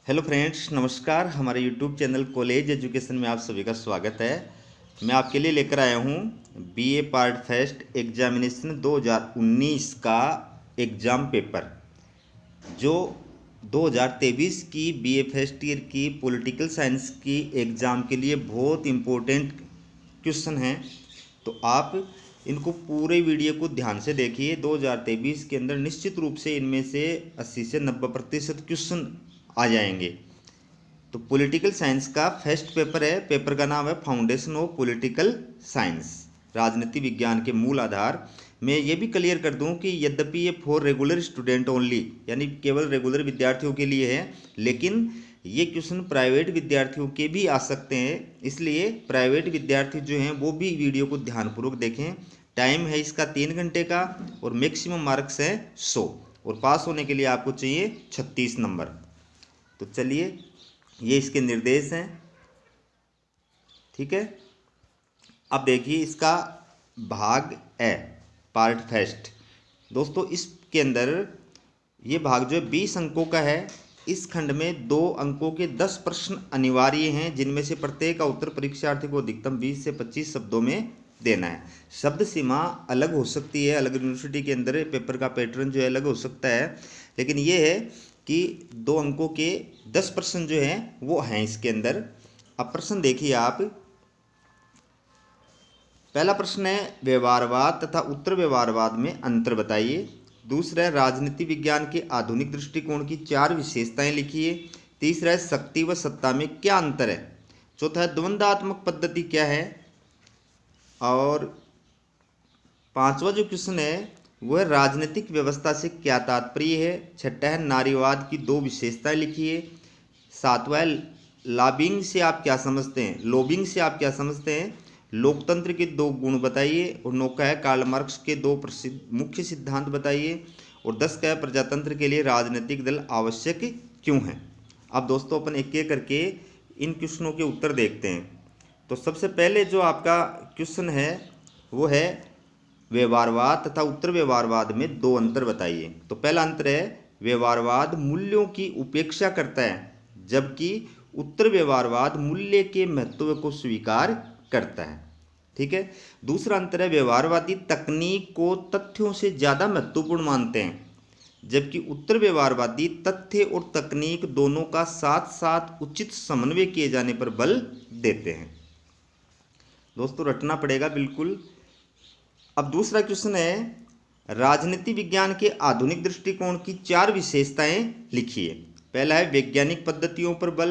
Hello friends, नमस्कार। हमारे YouTube channel college education में आप सभी का स्वागत है। मैं आपके लिए लेकर आया हूँ बीए पार्ट फर्स्ट एग्जामिनेशन 2019 का एग्ज़ाम पेपर, जो 2023 की बीए फर्स्ट ईयर की पॉलिटिकल साइंस की एग्ज़ाम के लिए बहुत इम्पोर्टेंट क्वेश्चन हैं। तो आप इनको पूरे वीडियो को ध्यान से देखिए। 2023 के अंदर निश्चित रूप से इनमें से 80 से 90% क्वेश्चन आ जाएंगे। तो पॉलिटिकल साइंस का फर्स्ट पेपर है। पेपर का नाम है फाउंडेशन ऑफ पॉलिटिकल साइंस, राजनीति विज्ञान के मूल आधार। मैं ये भी क्लियर कर दूं कि यद्यपि ये फॉर रेगुलर स्टूडेंट ओनली, यानी केवल रेगुलर विद्यार्थियों के लिए है, लेकिन ये क्वेश्चन प्राइवेट विद्यार्थियों के भी आ सकते हैं। इसलिए प्राइवेट विद्यार्थी जो हैं वो भी वीडियो को ध्यानपूर्वक देखें। टाइम है इसका 3 घंटे का और मैक्सिमम मार्क्स हैं 100, और पास होने के लिए आपको चाहिए 36 नंबर। तो चलिए, ये इसके निर्देश हैं। ठीक है, अब देखिए इसका भाग ए, पार्ट फर्स्ट। दोस्तों, इसके अंदर ये भाग जो है 20 अंकों का है। इस खंड में 2 अंकों के 10 प्रश्न अनिवार्य हैं, जिनमें से प्रत्येक का उत्तर परीक्षार्थी को अधिकतम 20 से 25 शब्दों में देना है। शब्द सीमा अलग हो सकती है, अलग यूनिवर्सिटी के अंदर पेपर का पैटर्न जो है अलग हो सकता है, लेकिन ये है कि 2 अंकों के 10 प्रश्न जो हैं वो हैं इसके अंदर। अब प्रश्न देखिए आप। पहला प्रश्न है व्यवहारवाद तथा उत्तर व्यवहारवाद में अंतर बताइए। दूसरा है राजनीति विज्ञान के आधुनिक दृष्टिकोण की 4 विशेषताएं लिखिए। तीसरा है शक्ति व सत्ता में क्या अंतर है। चौथा है द्वंद्वात्मक पद्धति क्या है। और पांचवा जो क्वेश्चन है वो है राजनीतिक व्यवस्था से क्या तात्पर्य है। छठा है नारीवाद की 2 विशेषताएं लिखिए। सातवां है लॉबिंग से आप क्या समझते हैं, लॉबिंग से आप क्या समझते हैं। लोकतंत्र के 2 गुण बताइए। और 9 का है कार्ल मार्क्स के 2 प्रसिद्ध मुख्य सिद्धांत बताइए। और 10 का है प्रजातंत्र के लिए राजनीतिक दल आवश्यक क्यों है। अब दोस्तों, अपन एक एक करके इन क्वेश्चनों के उत्तर देखते हैं। तो सबसे पहले जो आपका क्वेश्चन है वो है व्यवहारवाद तथा उत्तर व्यवहारवाद में 2 अंतर बताइए। तो पहला अंतर है व्यवहारवाद मूल्यों की उपेक्षा करता है, जबकि उत्तर व्यवहारवाद मूल्य के महत्व को स्वीकार करता है। ठीक है। दूसरा अंतर है व्यवहारवादी तकनीक को तथ्यों से ज़्यादा महत्वपूर्ण मानते हैं, जबकि उत्तर व्यवहारवादी तथ्य और तकनीक दोनों का साथ साथ उचित समन्वय किए जाने पर बल देते हैं। दोस्तों, रटना पड़ेगा बिल्कुल। अब दूसरा क्वेश्चन है राजनीति विज्ञान के आधुनिक दृष्टिकोण की 4 विशेषताएं लिखिए। पहला है वैज्ञानिक पद्धतियों पर बल।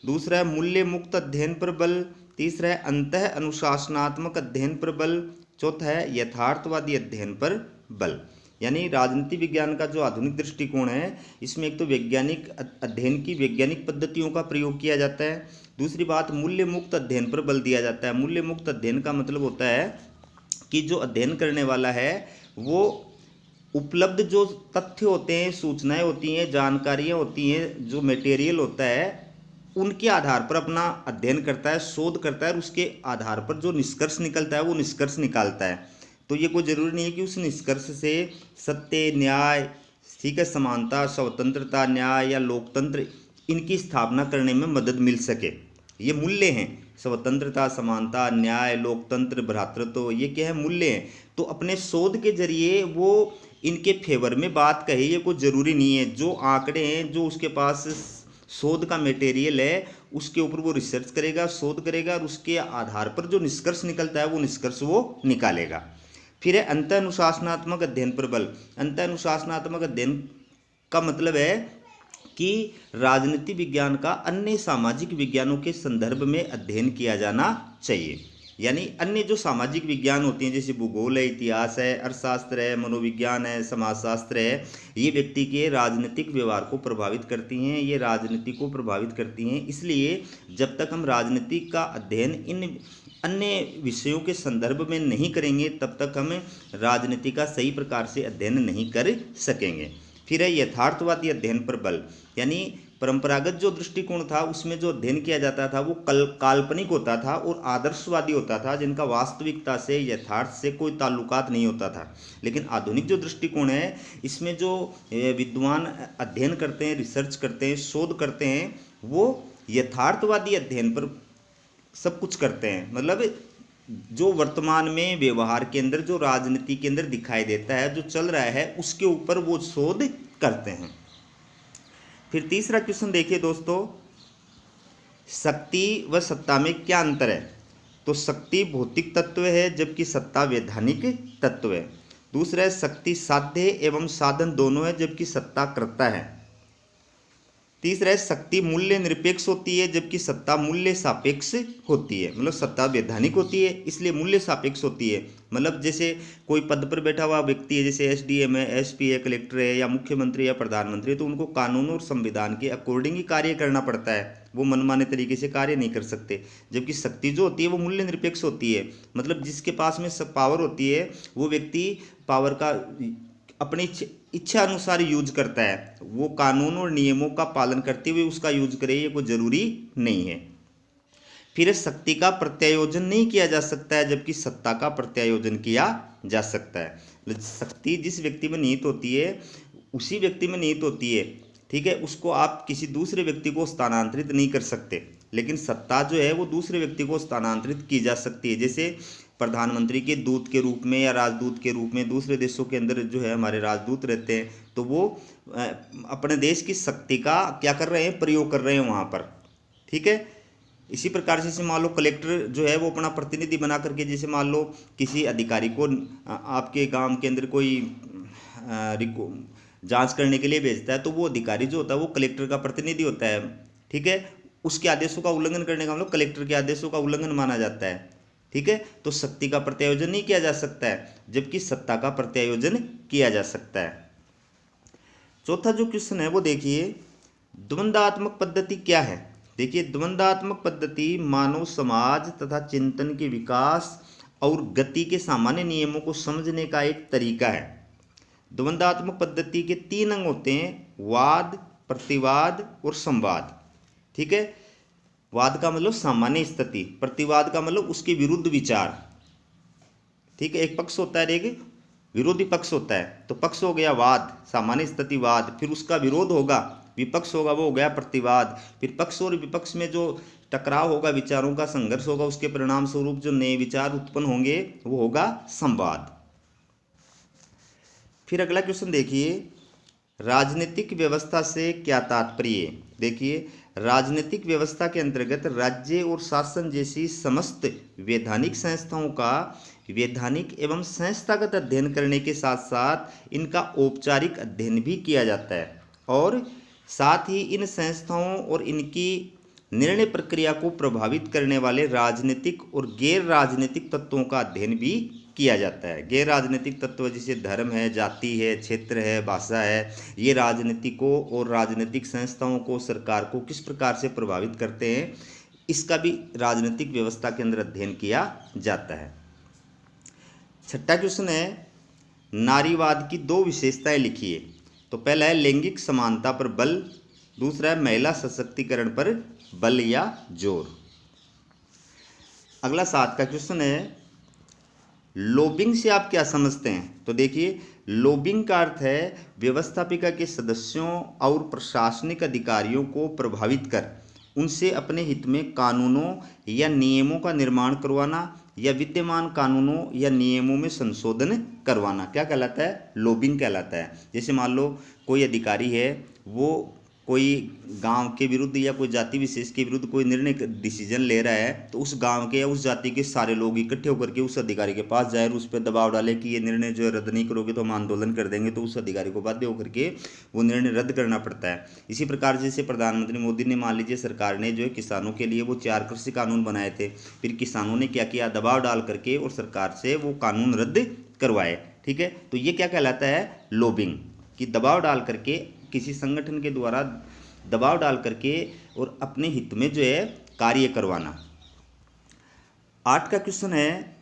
दूसरा है मूल्य मुक्त अध्ययन पर बल। तीसरा है अंतः अनुशासनात्मक अध्ययन पर बल। चौथा है यथार्थवादी अध्ययन पर बल। यानी राजनीति विज्ञान का जो आधुनिक दृष्टिकोण है, इसमें एक तो वैज्ञानिक अध्ययन की वैज्ञानिक पद्धतियों का प्रयोग किया जाता है। दूसरी बात, मूल्य मुक्त अध्ययन पर बल दिया जाता है। मूल्य मुक्त अध्ययन का मतलब होता है कि जो अध्ययन करने वाला है वो उपलब्ध जो तथ्य होते हैं, सूचनाएं होती हैं, जानकारियां होती हैं, जो मटेरियल होता है, उनके आधार पर अपना अध्ययन करता है, शोध करता है, और उसके आधार पर जो निष्कर्ष निकलता है वो निष्कर्ष निकालता है। तो ये कोई ज़रूरी नहीं है कि उस निष्कर्ष से सत्य, न्याय, ठीक है, समानता, स्वतंत्रता, न्याय या लोकतंत्र, इनकी स्थापना करने में मदद मिल सके। ये मूल्य हैं, स्वतंत्रता, समानता, न्याय, लोकतंत्र, भ्रातृत्व, ये क्या है, मूल्य हैं। तो अपने शोध के जरिए वो इनके फेवर में बात कहे, ये कोई ज़रूरी नहीं है। जो आंकड़े हैं, जो उसके पास शोध का मटेरियल है, उसके ऊपर वो रिसर्च करेगा, शोध करेगा, और उसके आधार पर जो निष्कर्ष निकलता है वो निष्कर्ष वो निकालेगा। फिर है अंतः अनुशासनात्मक अध्ययन पर बल। अंतः अनुशासनात्मक अध्ययन का मतलब है कि राजनीति विज्ञान का अन्य सामाजिक विज्ञानों के संदर्भ में अध्ययन किया जाना चाहिए। यानी अन्य जो सामाजिक विज्ञान होती हैं, जैसे भूगोल है, इतिहास है, अर्थशास्त्र है, मनोविज्ञान है, समाजशास्त्र है, ये व्यक्ति के राजनीतिक व्यवहार को प्रभावित करती हैं, ये राजनीति को प्रभावित करती हैं। इसलिए जब तक हम राजनीति का अध्ययन इन अन्य विषयों के संदर्भ में नहीं करेंगे, तब तक हम राजनीति का सही प्रकार से अध्ययन नहीं कर सकेंगे। फिर है यथार्थवादी अध्ययन पर बल। यानी परंपरागत जो दृष्टिकोण था उसमें जो अध्ययन किया जाता था वो काल्पनिक होता था और आदर्शवादी होता था, जिनका वास्तविकता से यथार्थ से कोई ताल्लुकात नहीं होता था। लेकिन आधुनिक जो दृष्टिकोण है इसमें जो विद्वान अध्ययन करते हैं, रिसर्च करते हैं, शोध करते हैं, वो यथार्थवादी अध्ययन पर सब कुछ करते हैं। मतलब जो वर्तमान में व्यवहार के अंदर, जो राजनीति के अंदर दिखाई देता है, जो चल रहा है, उसके ऊपर वो शोध करते हैं। फिर तीसरा क्वेश्चन देखिए दोस्तों, शक्ति व सत्ता में क्या अंतर है? तो शक्ति भौतिक तत्व है जबकि सत्ता वैधानिक तत्व है। दूसरा है शक्ति साध्य एवं साधन दोनों है जबकि सत्ता कर्ता है। तीसरा है शक्ति मूल्य निरपेक्ष होती है जबकि सत्ता मूल्य सापेक्ष होती है। मतलब सत्ता वैधानिक होती है इसलिए मूल्य सापेक्ष होती है। मतलब जैसे कोई पद पर बैठा हुआ व्यक्ति है, जैसे एसडीएम है, एसपी है, कलेक्टर है, या मुख्यमंत्री या प्रधानमंत्री, तो उनको कानून और संविधान के अकॉर्डिंग ही कार्य करना पड़ता है, वो मनमाने तरीके से कार्य नहीं कर सकते। जबकि शक्ति जो होती है वो मूल्य निरपेक्ष होती है। मतलब जिसके पास में सब पावर होती है वो व्यक्ति पावर का अपनी इच्छा अनुसार यूज करता है, वो कानून और नियमों का पालन करते हुए उसका यूज करे, ये कोई जरूरी नहीं है। फिर शक्ति का प्रत्यायोजन नहीं किया जा सकता है जबकि सत्ता का प्रत्यायोजन किया जा सकता है। शक्ति जिस व्यक्ति में निहित होती है उसी व्यक्ति में निहित होती है, ठीक है, उसको आप किसी दूसरे व्यक्ति को स्थानांतरित नहीं कर सकते। लेकिन सत्ता जो है वो दूसरे व्यक्ति को स्थानांतरित की जा सकती है। जैसे प्रधानमंत्री के दूत के रूप में या राजदूत के रूप में दूसरे देशों के अंदर जो है हमारे राजदूत रहते हैं, तो वो अपने देश की शक्ति का क्या कर रहे हैं, प्रयोग कर रहे हैं वहाँ पर, ठीक है। इसी प्रकार से मान लो कलेक्टर जो है वो अपना प्रतिनिधि बना करके, जैसे मान लो किसी अधिकारी को आपके गांव के अंदर कोई जांच करने के लिए भेजता है, तो वो अधिकारी जो होता है वो कलेक्टर का प्रतिनिधि होता है, ठीक है। उसके आदेशों का उल्लंघन करने का मतलब कलेक्टर के आदेशों का उल्लंघन माना जाता है, ठीक है। तो शक्ति का प्रत्यायोजन नहीं किया जा सकता है जबकि सत्ता का प्रत्यायोजन किया जा सकता है। चौथा जो क्वेश्चन है वो देखिए, द्वंद्वात्मक पद्धति क्या है? देखिए द्वंद्वात्मक पद्धति मानव समाज तथा चिंतन के विकास और गति के सामान्य नियमों को समझने का एक तरीका है। द्वंद्वात्मक पद्धति के 3 अंग होते हैं, वाद, प्रतिवाद और संवाद, ठीक है। वाद का मतलब सामान्य स्थिति, प्रतिवाद का मतलब उसके विरुद्ध विचार, ठीक है। एक पक्ष होता है, एक विरोधी पक्ष होता है। तो पक्ष हो गया वाद, सामान्य स्थिति वाद, फिर उसका विरोध होगा, विपक्ष होगा, वो हो गया प्रतिवाद। फिर पक्ष और विपक्ष में जो टकराव होगा, विचारों का संघर्ष होगा, उसके परिणाम स्वरूप जो नए विचार उत्पन्न होंगे वो होगा संवाद। फिर अगला क्वेश्चन देखिए, राजनीतिक व्यवस्था से क्या तात्पर्य? देखिए राजनीतिक व्यवस्था के अंतर्गत राज्य और शासन जैसी समस्त वैधानिक संस्थाओं का वैधानिक एवं संस्थागत अध्ययन करने के साथ साथ इनका औपचारिक अध्ययन भी किया जाता है, और साथ ही इन संस्थाओं और इनकी निर्णय प्रक्रिया को प्रभावित करने वाले राजनीतिक और गैर राजनीतिक तत्वों का अध्ययन भी किया जाता है। गैर राजनीतिक तत्व जैसे धर्म है, जाति है, क्षेत्र है, भाषा है, ये राजनीति को और राजनीतिक संस्थाओं को, सरकार को किस प्रकार से प्रभावित करते हैं, इसका भी राजनीतिक व्यवस्था के अंदर अध्ययन किया जाता है। छठा क्वेश्चन है, नारीवाद की 2 विशेषताएं लिखिए। तो पहला है लैंगिक समानता पर बल, दूसरा है महिला सशक्तिकरण पर बल या जोर। अगला 7 का क्वेश्चन है, लॉबिंग से आप क्या समझते हैं? तो देखिए लॉबिंग का अर्थ है व्यवस्थापिका के सदस्यों और प्रशासनिक अधिकारियों को प्रभावित कर उनसे अपने हित में कानूनों या नियमों का निर्माण करवाना या विद्यमान कानूनों या नियमों में संशोधन करवाना क्या कहलाता है? लॉबिंग कहलाता है। जैसे मान लो कोई अधिकारी है, वो कोई गांव के विरुद्ध या कोई जाति विशेष के विरुद्ध कोई निर्णय डिसीजन ले रहा है, तो उस गांव के या उस जाति के सारे लोग इकट्ठे होकर के उस अधिकारी के पास जाए और उस पर दबाव डाले कि ये निर्णय जो है रद्द नहीं करोगे तो हम आंदोलन कर देंगे, तो उस अधिकारी को बाध्य होकर के वो निर्णय रद्द करना पड़ता है। इसी प्रकार जैसे प्रधानमंत्री मोदी ने, मान लीजिए सरकार ने जो है किसानों के लिए वो 4 कृषि कानून बनाए थे, फिर किसानों ने क्या किया, दबाव डाल करके और सरकार से वो कानून रद्द करवाए, ठीक है। तो ये क्या कहलाता है? लॉबिंग, कि दबाव डाल करके किसी संगठन के द्वारा दबाव डाल करके और अपने हित में जो है कार्य करवाना। 8 का क्वेश्चन है,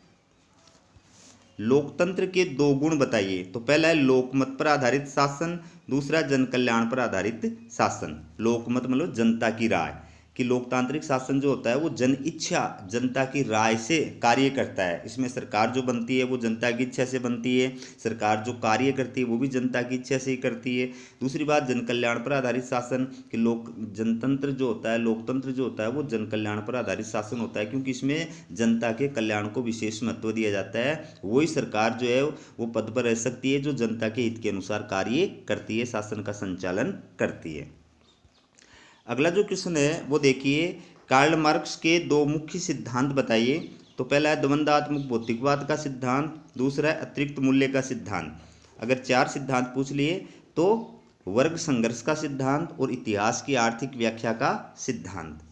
लोकतंत्र के 2 गुण बताइए। तो पहला है लोकमत पर आधारित शासन, दूसरा जन कल्याण पर आधारित शासन, लोकमत मतलब जनता की राय, कि लोकतांत्रिक शासन जो होता है वो जन इच्छा जनता की राय से कार्य करता है। इसमें सरकार जो बनती है वो जनता की इच्छा से बनती है, सरकार जो कार्य करती है वो भी जनता की इच्छा से ही करती है। दूसरी बात जन कल्याण पर आधारित शासन, कि लोक जनतंत्र जो होता है, लोकतंत्र जो होता है वो जन कल्याण पर आधारित शासन होता है, क्योंकि इसमें जनता के कल्याण को विशेष महत्व दिया जाता है। वही सरकार जो है वो पद पर रह सकती है जो जनता के हित के अनुसार कार्य करती है, शासन का संचालन करती है। अगला जो क्वेश्चन है वो देखिए, कार्ल मार्क्स के दो मुख्य सिद्धांत बताइए। तो पहला है द्वंद्वात्मक भौतिकवाद का सिद्धांत, दूसरा है अतिरिक्त मूल्य का सिद्धांत। अगर चार सिद्धांत पूछ लिए तो वर्ग संघर्ष का सिद्धांत और इतिहास की आर्थिक व्याख्या का सिद्धांत।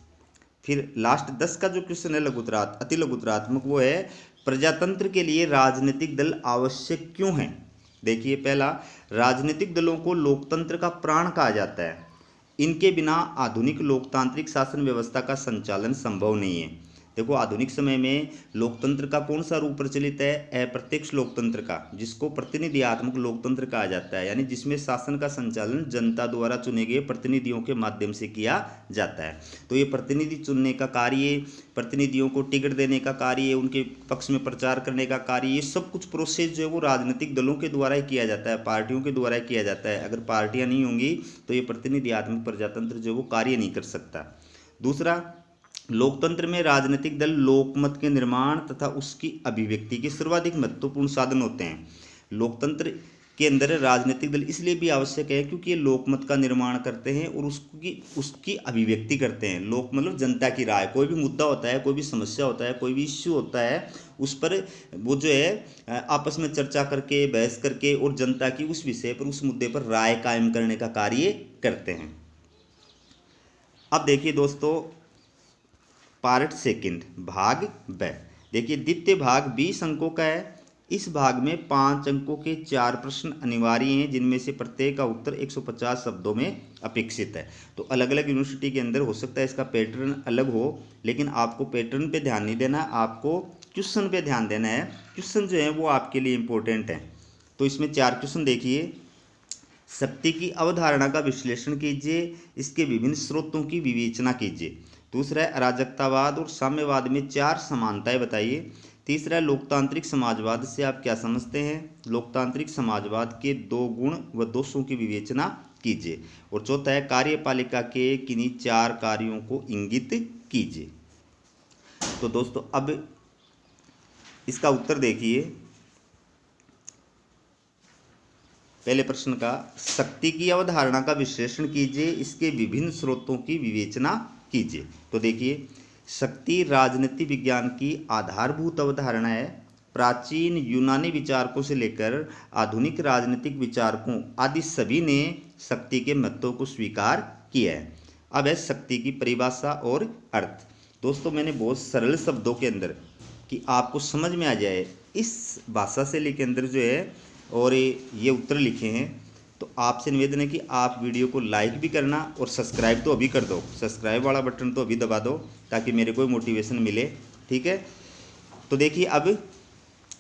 फिर लास्ट 10 का जो क्वेश्चन है लघुतरात अति लघुतरात्मक, वो है प्रजातंत्र के लिए राजनीतिक दल आवश्यक क्यों है। देखिए पहला, राजनीतिक दलों को लोकतंत्र का प्राण कहा जाता है, इनके बिना आधुनिक लोकतांत्रिक शासन व्यवस्था का संचालन संभव नहीं है। देखो आधुनिक समय में लोकतंत्र का कौन सा रूप प्रचलित है, अप्रत्यक्ष लोकतंत्र का, जिसको प्रतिनिधियात्मक लोकतंत्र कहा जाता है, यानी जिसमें शासन का संचालन जनता द्वारा चुने गए प्रतिनिधियों के माध्यम से किया जाता है। तो ये प्रतिनिधि चुनने का कार्य, प्रतिनिधियों को टिकट देने का कार्य, उनके पक्ष में प्रचार करने का कार्य, ये सब कुछ प्रोसेस जो है वो राजनीतिक दलों के द्वारा ही किया जाता है, पार्टियों के द्वारा ही किया जाता है। अगर पार्टियां नहीं होंगी तो ये प्रतिनिधियात्मक प्रजातंत्र जो है वो कार्य नहीं कर सकता। दूसरा, लोकतंत्र में राजनीतिक दल लोकमत के निर्माण तथा उसकी अभिव्यक्ति के सर्वाधिक महत्वपूर्ण साधन होते हैं। लोकतंत्र के अंदर राजनीतिक दल इसलिए भी आवश्यक है क्योंकि ये लोकमत का निर्माण करते हैं और उसकी अभिव्यक्ति करते हैं। लोक मतलब जनता की राय, कोई भी मुद्दा होता है, कोई भी समस्या होता है, कोई भी इश्यू होता है, उस पर वो जो है आपस में चर्चा करके, बहस करके और जनता की उस विषय पर, उस मुद्दे पर राय कायम करने का कार्य करते हैं। अब देखिए दोस्तों, पार्ट सेकंड भाग ब। देखिए द्वितीय भाग 20 अंकों का है। इस भाग में 5 अंकों के 4 प्रश्न अनिवार्य हैं, जिनमें से प्रत्येक का उत्तर 150 शब्दों में अपेक्षित है। तो अलग अलग यूनिवर्सिटी के अंदर हो सकता है इसका पैटर्न अलग हो, लेकिन आपको पैटर्न पे ध्यान नहीं देना, आपको क्वेश्चन पे ध्यान देना है। क्वेश्चन जो है वो आपके लिए इम्पोर्टेंट है। तो इसमें 4 क्वेश्चन देखिए। शक्ति की अवधारणा का विश्लेषण कीजिए, इसके विभिन्न स्रोतों की विवेचना कीजिए। दूसरा है अराजकतावाद और साम्यवाद में 4 समानताएं बताइए। तीसरा है लोकतांत्रिक समाजवाद से आप क्या समझते हैं, लोकतांत्रिक समाजवाद के 2 गुण व दोषों की विवेचना कीजिए। और चौथा है कार्यपालिका के किन्हीं 4 कार्यों को इंगित कीजिए। तो दोस्तों अब इसका उत्तर देखिए। पहले प्रश्न का, शक्ति की अवधारणा का विश्लेषण कीजिए, इसके विभिन्न स्रोतों की विवेचना कीजिए। तो देखिए, शक्ति राजनीति विज्ञान की आधारभूत अवधारणा है। प्राचीन यूनानी विचारकों से लेकर आधुनिक राजनीतिक विचारकों आदि सभी ने शक्ति के महत्व को स्वीकार किया है। अब है शक्ति की परिभाषा और अर्थ। दोस्तों मैंने बहुत सरल शब्दों के अंदर, कि आपको समझ में आ जाए इस भाषा शैली के अंदर जो है, और ये उत्तर लिखे हैं। तो आपसे निवेदन है कि आप वीडियो को लाइक भी करना और सब्सक्राइब तो अभी कर दो, सब्सक्राइब वाला बटन तो अभी दबा दो ताकि मेरे को मोटिवेशन मिले, ठीक है। तो देखिए अब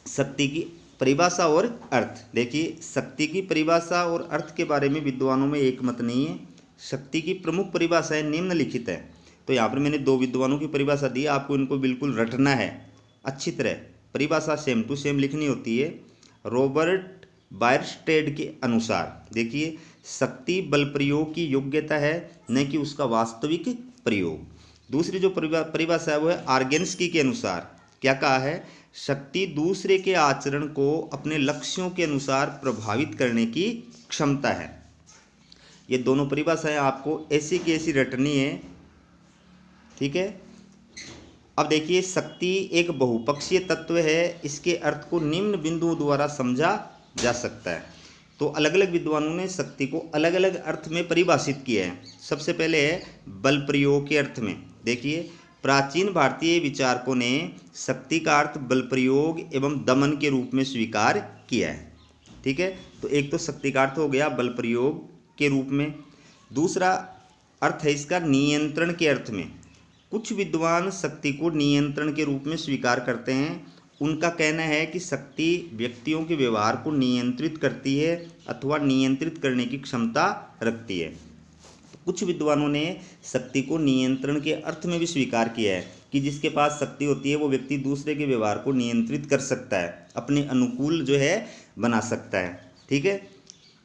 शक्ति की परिभाषा और अर्थ। देखिए शक्ति की परिभाषा और अर्थ के बारे में विद्वानों में एक मत नहीं है। शक्ति की प्रमुख परिभाषाएं निम्नलिखित है। तो यहाँ पर मैंने 2 विद्वानों की परिभाषा दी, आपको इनको बिल्कुल रटना है अच्छी तरह, परिभाषा सेम टू सेम लिखनी होती है। रॉबर्ट बायरस्टेड के अनुसार देखिए, शक्ति बल प्रयोग की योग्यता है, न कि उसका वास्तविक प्रयोग। दूसरी जो परिभाषा है वो है आर्गेन्स्की के अनुसार। क्या कहा है, शक्ति दूसरे के आचरण को अपने लक्ष्यों के अनुसार प्रभावित करने की क्षमता है। ये दोनों परिभाषाएं आपको ऐसी की ऐसी रटनी है, ठीक है। अब देखिए, शक्ति एक बहुपक्षीय तत्व है, इसके अर्थ को निम्न बिंदुओं द्वारा समझा जा सकता है। तो अलग अलग विद्वानों ने शक्ति को अलग अलग अर्थ में परिभाषित किया है। सबसे पहले है बल प्रयोग के अर्थ में। देखिए प्राचीन भारतीय विचारकों ने शक्ति का अर्थ बल प्रयोग एवं दमन के रूप में स्वीकार किया है, ठीक है। तो एक तो शक्ति का अर्थ हो गया बल प्रयोग के रूप में। दूसरा अर्थ है इसका नियंत्रण के अर्थ में। कुछ विद्वान शक्ति को नियंत्रण के रूप में स्वीकार करते हैं, उनका कहना है कि शक्ति व्यक्तियों के व्यवहार को नियंत्रित करती है अथवा नियंत्रित करने की क्षमता रखती है। कुछ विद्वानों ने शक्ति को नियंत्रण के अर्थ में भी स्वीकार किया है कि जिसके पास शक्ति होती है वो व्यक्ति दूसरे के व्यवहार को नियंत्रित कर सकता है, अपने अनुकूल जो है बना सकता है। ठीक है।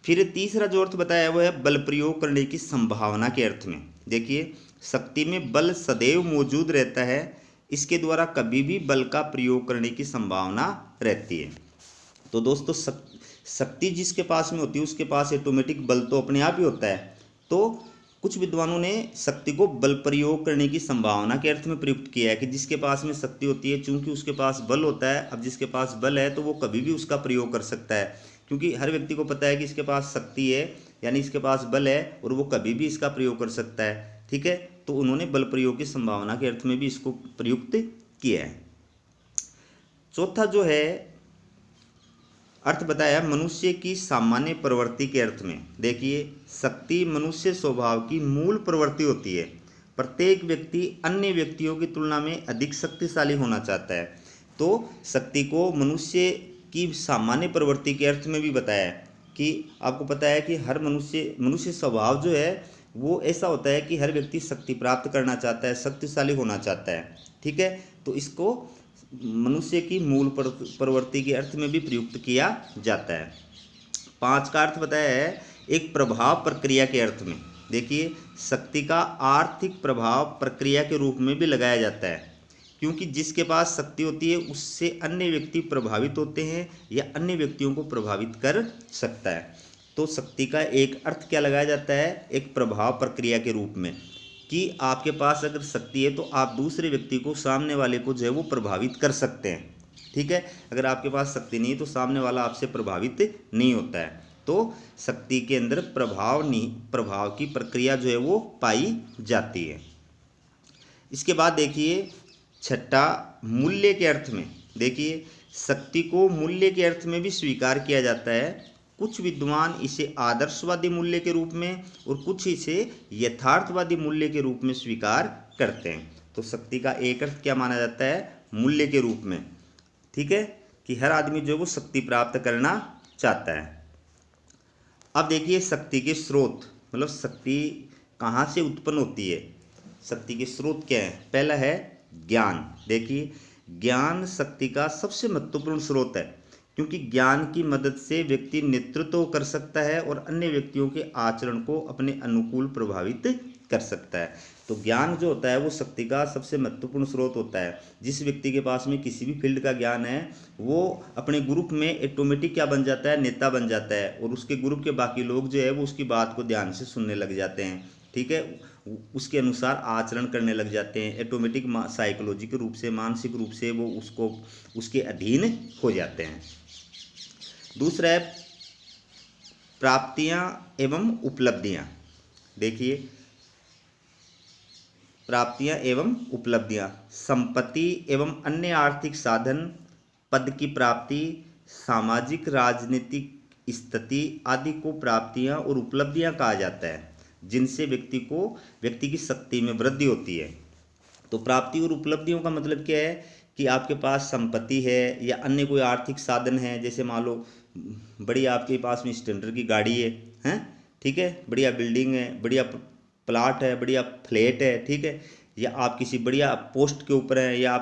फिर तीसरा जो अर्थ बताया वो है बल प्रयोग करने की संभावना के अर्थ में। देखिए, शक्ति में बल सदैव मौजूद रहता है, इसके द्वारा कभी भी बल का प्रयोग करने की संभावना रहती है। तो दोस्तों, शक्ति जिसके पास में होती है उसके पास ऑटोमेटिक बल तो अपने आप ही होता है। तो कुछ विद्वानों ने शक्ति को बल प्रयोग करने की संभावना के अर्थ में प्रयुक्त किया है कि जिसके पास में शक्ति होती है, चूंकि उसके पास बल होता है, अब जिसके पास बल है तो वो कभी भी उसका प्रयोग कर सकता है, क्योंकि हर व्यक्ति को पता है कि इसके पास शक्ति है यानी इसके पास बल है और वो कभी भी इसका प्रयोग कर सकता है। ठीक है। तो उन्होंने बल प्रयोग की संभावना के अर्थ में भी इसको प्रयुक्त किया है। चौथा जो है अर्थ बताया मनुष्य की सामान्य प्रवृत्ति के अर्थ में। देखिए, शक्ति मनुष्य स्वभाव की मूल प्रवृत्ति होती है। प्रत्येक व्यक्ति अन्य व्यक्तियों की तुलना में अधिक शक्तिशाली होना चाहता है। तो शक्ति को मनुष्य की सामान्य प्रवृत्ति के अर्थ में भी बताया है कि आपको पता है कि हर मनुष्य स्वभाव जो है वो ऐसा होता है कि हर व्यक्ति शक्ति प्राप्त करना चाहता है, शक्तिशाली होना चाहता है। ठीक है। तो इसको मनुष्य की मूल प्रवृत्ति के अर्थ में भी प्रयुक्त किया जाता है। 5 का अर्थ बताया है एक प्रभाव प्रक्रिया के अर्थ में। देखिए, शक्ति का आर्थिक प्रभाव प्रक्रिया के रूप में भी लगाया जाता है, क्योंकि जिसके पास शक्ति होती है उससे अन्य व्यक्ति प्रभावित होते हैं या अन्य व्यक्तियों को प्रभावित कर सकता है। तो शक्ति का एक अर्थ क्या लगाया जाता है, एक प्रभाव प्रक्रिया के रूप में, कि आपके पास अगर शक्ति है तो आप दूसरे व्यक्ति को, सामने वाले को जो है वो प्रभावित कर सकते हैं। ठीक है। अगर आपके पास शक्ति नहीं है तो सामने वाला आपसे प्रभावित नहीं होता है। तो शक्ति के अंदर प्रभाव की प्रक्रिया जो है वो पाई जाती है। इसके बाद देखिए, छठा मूल्य के अर्थ में। देखिए, शक्ति को मूल्य के अर्थ में भी स्वीकार किया जाता है। कुछ विद्वान इसे आदर्शवादी मूल्य के रूप में और कुछ इसे यथार्थवादी मूल्य के रूप में स्वीकार करते हैं। तो शक्ति का एक अर्थ क्या माना जाता है, मूल्य के रूप में। ठीक है, कि हर आदमी जो है वो शक्ति प्राप्त करना चाहता है। अब देखिए, शक्ति के स्रोत, मतलब शक्ति कहाँ से उत्पन्न होती है, शक्ति के स्रोत क्या है। पहला है ज्ञान। देखिए, ज्ञान शक्ति का सबसे महत्वपूर्ण स्रोत है, क्योंकि ज्ञान की मदद से व्यक्ति नेतृत्व कर सकता है और अन्य व्यक्तियों के आचरण को अपने अनुकूल प्रभावित कर सकता है। तो ज्ञान जो होता है वो शक्ति का सबसे महत्वपूर्ण स्रोत होता है। जिस व्यक्ति के पास में किसी भी फील्ड का ज्ञान है वो अपने ग्रुप में ऑटोमेटिक क्या बन जाता है, नेता बन जाता है, और उसके ग्रुप के बाकी लोग जो है वो उसकी बात को ध्यान से सुनने लग जाते हैं। ठीक है, उसके अनुसार आचरण करने लग जाते हैं। ऑटोमेटिक साइकोलॉजिकल रूप से, मानसिक रूप से वो उसके अधीन हो जाते हैं। दूसरा है प्राप्तियां एवं उपलब्धियां। देखिए, प्राप्तियां एवं उपलब्धियां, संपत्ति एवं अन्य आर्थिक साधन, पद की प्राप्ति, सामाजिक राजनीतिक स्थिति आदि को प्राप्तियां और उपलब्धियां कहा जाता है, जिनसे व्यक्ति की शक्ति में वृद्धि होती है। तो प्राप्ति और उपलब्धियों का मतलब क्या है कि आपके पास संपत्ति है या अन्य कोई आर्थिक साधन है, जैसे मान लो बढ़िया आपके पास में स्टैंडर्ड की गाड़ी है, ठीक है, बढ़िया बिल्डिंग है, बढ़िया प्लाट है, बढ़िया फ्लैट है, ठीक है, या आप किसी बढ़िया पोस्ट के ऊपर हैं, या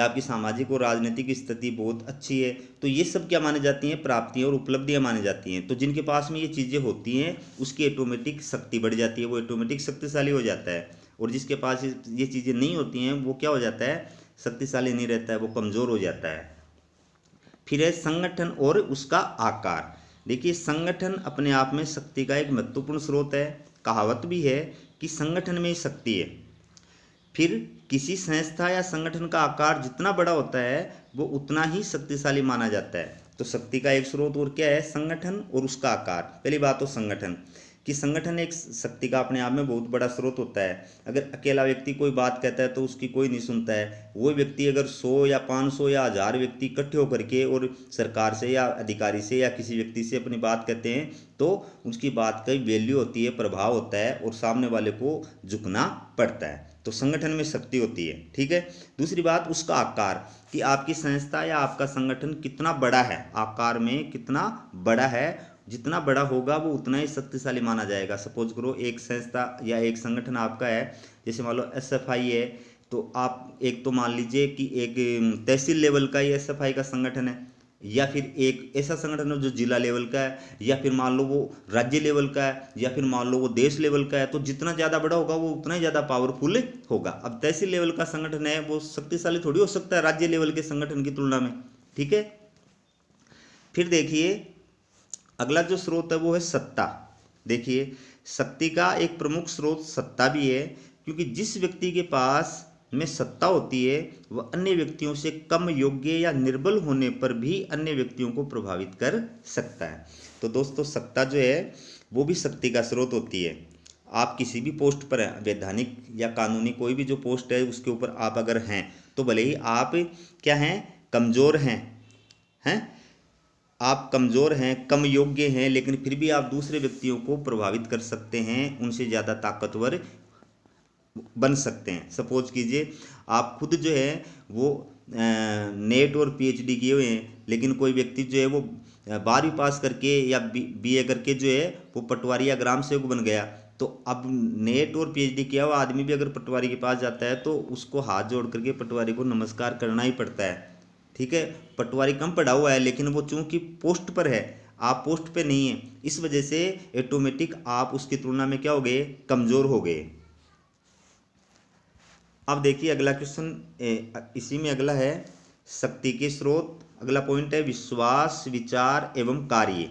आपकी सामाजिक और राजनीतिक स्थिति बहुत अच्छी है। तो ये सब क्या माने जाती हैं, प्राप्तियां और उपलब्धियां मानी जाती हैं। तो जिनके पास में ये चीज़ें होती हैं उसकी ऑटोमेटिक शक्ति बढ़ जाती है, वो ऑटोमेटिक शक्तिशाली हो जाता है। और जिसके पास ये चीज़ें नहीं होती हैं वो क्या हो जाता है, शक्तिशाली नहीं रहता है, वो कमज़ोर हो जाता है। फिर है संगठन और उसका आकार। देखिए, संगठन अपने आप में शक्ति का एक महत्वपूर्ण स्रोत है। कहावत भी है कि संगठन में शक्ति है। फिर किसी संस्था या संगठन का आकार जितना बड़ा होता है वो उतना ही शक्तिशाली माना जाता है। तो शक्ति का एक स्रोत और क्या है, संगठन और उसका आकार। पहली बात तो संगठन, कि संगठन एक शक्ति का अपने आप में बहुत बड़ा स्रोत होता है। अगर अकेला व्यक्ति कोई बात कहता है तो उसकी कोई नहीं सुनता है। वो व्यक्ति अगर 100 या 500 या 1000 व्यक्ति इकट्ठे होकर के और सरकार से या अधिकारी से या किसी व्यक्ति से अपनी बात कहते हैं तो उसकी बात का वैल्यू होती है, प्रभाव होता है और सामने वाले को झुकना पड़ता है। तो संगठन में शक्ति होती है। ठीक है। दूसरी बात उसका आकार, कि आपकी संस्था या आपका संगठन कितना बड़ा है, आकार में कितना बड़ा है। जितना बड़ा होगा वो उतना ही शक्तिशाली माना जाएगा। सपोज करो एक संस्था या एक संगठन आपका है, जैसे मान लो SFI है, तो आप एक तो मान लीजिए कि एक तहसील लेवल का ही SFI का संगठन है, या फिर एक ऐसा संगठन है जो जिला लेवल का है, या फिर मान लो वो राज्य लेवल का है, या फिर मान लो वो देश लेवल का है। तो जितना ज़्यादा बड़ा होगा वो उतना ही ज़्यादा पावरफुल होगा। अब तहसील लेवल का संगठन है वो शक्तिशाली थोड़ी हो सकता है राज्य लेवल के संगठन की तुलना में। ठीक है। फिर देखिए अगला जो स्रोत है वो है सत्ता। देखिए शक्ति का एक प्रमुख स्रोत सत्ता भी है, क्योंकि जिस व्यक्ति के पास में सत्ता होती है वह अन्य व्यक्तियों से कम योग्य या निर्बल होने पर भी अन्य व्यक्तियों को प्रभावित कर सकता है। तो दोस्तों सत्ता जो है वो भी शक्ति का स्रोत होती है। आप किसी भी पोस्ट पर हैं, वैधानिक या कानूनी कोई भी जो पोस्ट है उसके ऊपर आप अगर हैं तो भले ही आप क्या हैं, कमज़ोर हैं, आप कमज़ोर हैं, कम योग्य हैं, लेकिन फिर भी आप दूसरे व्यक्तियों को प्रभावित कर सकते हैं, उनसे ज़्यादा ताकतवर बन सकते हैं। सपोज कीजिए आप खुद जो है वो नेट और PhD किए हुए हैं, लेकिन कोई व्यक्ति जो है वो 12वीं पास करके या BA करके जो है वो पटवारी या ग्राम सेवक बन गया। तो अब नेट और PhD किया हुआ आदमी भी अगर पटवारी के पास जाता है तो उसको हाथ जोड़ करके पटवारी को नमस्कार करना ही पड़ता है। ठीक है। पटवारी कम पढ़ा हुआ है लेकिन वो चूंकि पोस्ट पर है, आप पोस्ट पे नहीं है, इस वजह से ऑटोमेटिक आप उसकी तुलना में क्या हो गए, कमज़ोर हो गए। अब देखिए अगला क्वेश्चन इसी में अगला है शक्ति के स्रोत। अगला पॉइंट है विश्वास, विचार एवं कार्य।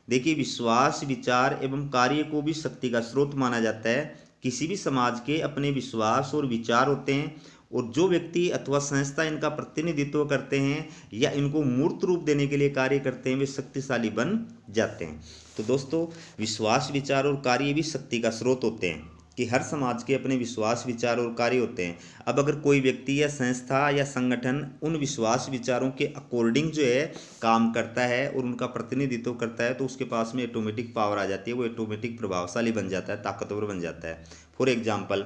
देखिए विश्वास, विचार एवं कार्य को भी शक्ति का स्रोत माना जाता है। किसी भी समाज के अपने विश्वास और विचार होते हैं और जो व्यक्ति अथवा संस्था इनका प्रतिनिधित्व करते हैं या इनको मूर्त रूप देने के लिए कार्य करते हैं वे शक्तिशाली बन जाते हैं। तो दोस्तों विश्वास, विचार और कार्य भी शक्ति का स्रोत होते हैं, कि हर समाज के अपने विश्वास, विचार और कार्य होते हैं। अब अगर कोई व्यक्ति या संस्था या संगठन उन विश्वास, विचारों के अकॉर्डिंग जो है काम करता है और उनका प्रतिनिधित्व करता है तो उसके पास में ऑटोमेटिक पावर आ जाती है, वो ऑटोमेटिक प्रभावशाली बन जाता है, ताकतवर बन जाता है। For example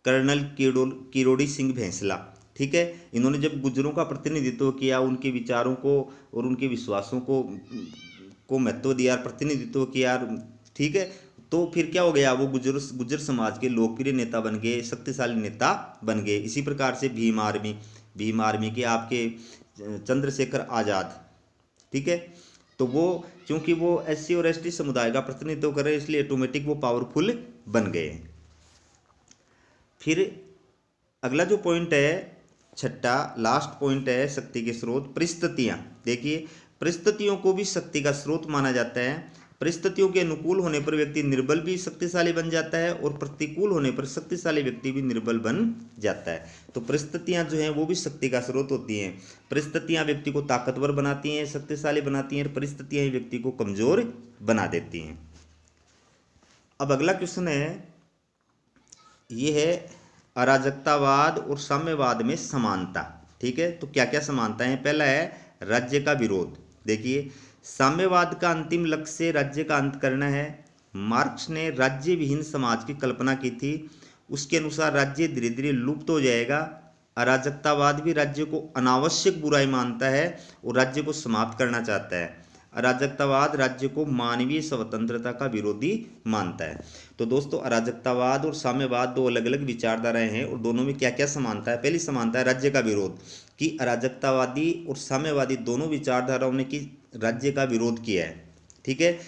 colonel Kirori Singh Bainsla. ठीक है। इन्होंने जब गुर्जरों का प्रतिनिधित्व किया, उनके विचारों को और उनके विश्वासों को महत्व दिया, प्रतिनिधित्व किया। ठीक है। तो फिर क्या हो गया, वो गुर्जर समाज के लोकप्रिय नेता बन गए, शक्तिशाली नेता बन गए। इसी प्रकार से भीम आर्मी के आपके चंद्रशेखर आज़ाद। ठीक है। तो वो क्योंकि वो SC और ST समुदाय का प्रतिनिधित्व कर रहे हैं इसलिए ऑटोमेटिक वो पावरफुल बन गए। फिर अगला जो पॉइंट है छठा लास्ट पॉइंट है शक्ति के स्रोत, परिस्थितियाँ। देखिए परिस्थितियों को भी शक्ति का स्रोत माना जाता है। परिस्थितियों के अनुकूल होने पर व्यक्ति निर्बल भी शक्तिशाली बन जाता है और प्रतिकूल होने पर शक्तिशाली व्यक्ति भी निर्बल बन जाता है। तो परिस्थितियाँ जो हैं वो भी शक्ति का स्रोत होती हैं। परिस्थितियाँ व्यक्ति को ताकतवर बनाती हैं, शक्तिशाली बनाती हैं, और परिस्थितियाँ ही व्यक्ति को कमज़ोर बना देती हैं। अब अगला क्वेश्चन है, ये है अराजकतावाद और साम्यवाद में समानता। ठीक है। तो क्या क्या समानता है, पहला है राज्य का विरोध। देखिए साम्यवाद का अंतिम लक्ष्य राज्य का अंत करना है। मार्क्स ने राज्य विहीन समाज की कल्पना की थी। उसके अनुसार राज्य धीरे धीरे लुप्त हो जाएगा। अराजकतावाद भी राज्य को अनावश्यक बुराई मानता है और राज्य को समाप्त करना चाहता है। अराजकतावाद राज्य को मानवीय स्वतंत्रता का विरोधी मानता है। तो दोस्तों अराजकतावाद और साम्यवाद दो अलग अलग विचारधाराएं हैं और दोनों में क्या क्या समानता है। पहली समानता है राज्य का विरोध, कि अराजकतावादी और साम्यवादी दोनों विचारधाराओं ने कि राज्य का विरोध किया है। ठीक है।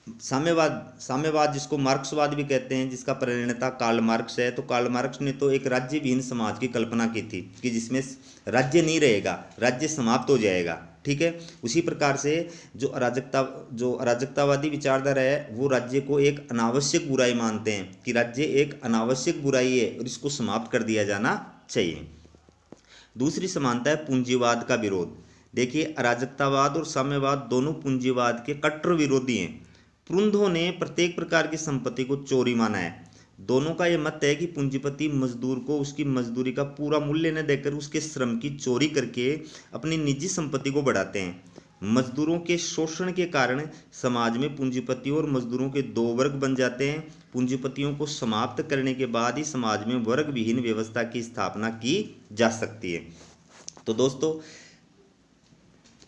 साम्यवाद जिसको मार्क्सवाद भी कहते हैं, जिसका प्रणेता कार्ल मार्क्स है, तो कार्ल मार्क्स ने तो एक राज्य विहीन समाज की कल्पना की थी कि जिसमें राज्य नहीं रहेगा, राज्य समाप्त हो जाएगा। ठीक है। उसी प्रकार से जो अराजकतावादी विचारधारा है वो राज्य को एक अनावश्यक बुराई मानते हैं, कि राज्य एक अनावश्यक बुराई है और इसको समाप्त कर दिया जाना चाहिए। दूसरी समानता है पूंजीवाद का विरोध। देखिए अराजकतावाद और साम्यवाद दोनों पूंजीवाद के कट्टर विरोधी हैं। प्रुंधों ने प्रत्येक प्रकार की संपत्ति को चोरी माना है। दोनों का यह मत है कि पूंजीपति मजदूर को उसकी मजदूरी का पूरा मूल्य न देकर उसके श्रम की चोरी करके अपनी निजी संपत्ति को बढ़ाते हैं। मजदूरों के शोषण के कारण समाज में पूंजीपतियों और मजदूरों के दो वर्ग बन जाते हैं। पूंजीपतियों को समाप्त करने के बाद ही समाज में वर्ग विहीन व्यवस्था की स्थापना की जा सकती है। तो दोस्तों,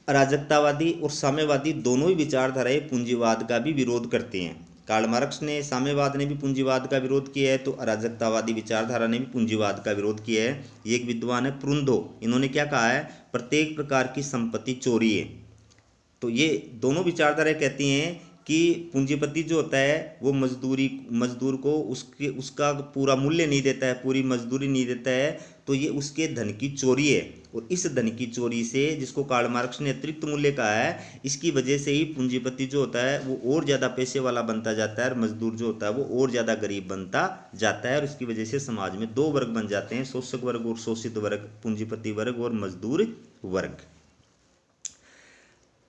अराजकतावादी और साम्यवादी दोनों ही विचारधाराएं पूंजीवाद का भी विरोध करती हैं। कार्ल मार्क्स ने, साम्यवाद ने भी पूंजीवाद का विरोध किया है, तो अराजकतावादी विचारधारा ने भी पूंजीवाद का विरोध किया है। ये एक विद्वान है प्रुंदो, इन्होंने क्या कहा है, प्रत्येक प्रकार की संपत्ति चोरी है। तो ये दोनों विचारधाराएं कहती हैं कि पूंजीपति जो होता है वो मजदूर को उसका पूरा मूल्य नहीं देता है, पूरी मजदूरी नहीं देता है, तो ये उसके धन की चोरी है। और इस धन की चोरी से, जिसको कार्ल मार्क्स ने अतिरिक्त मूल्य कहा है, इसकी वजह से ही पूंजीपति जो होता है वो और ज़्यादा पैसे वाला बनता जाता है और मजदूर जो होता है वो और ज़्यादा गरीब बनता जाता है। और इसकी वजह से समाज में दो वर्ग बन जाते हैं, शोषक वर्ग और शोषित वर्ग, पूंजीपति वर्ग और मजदूर वर्ग।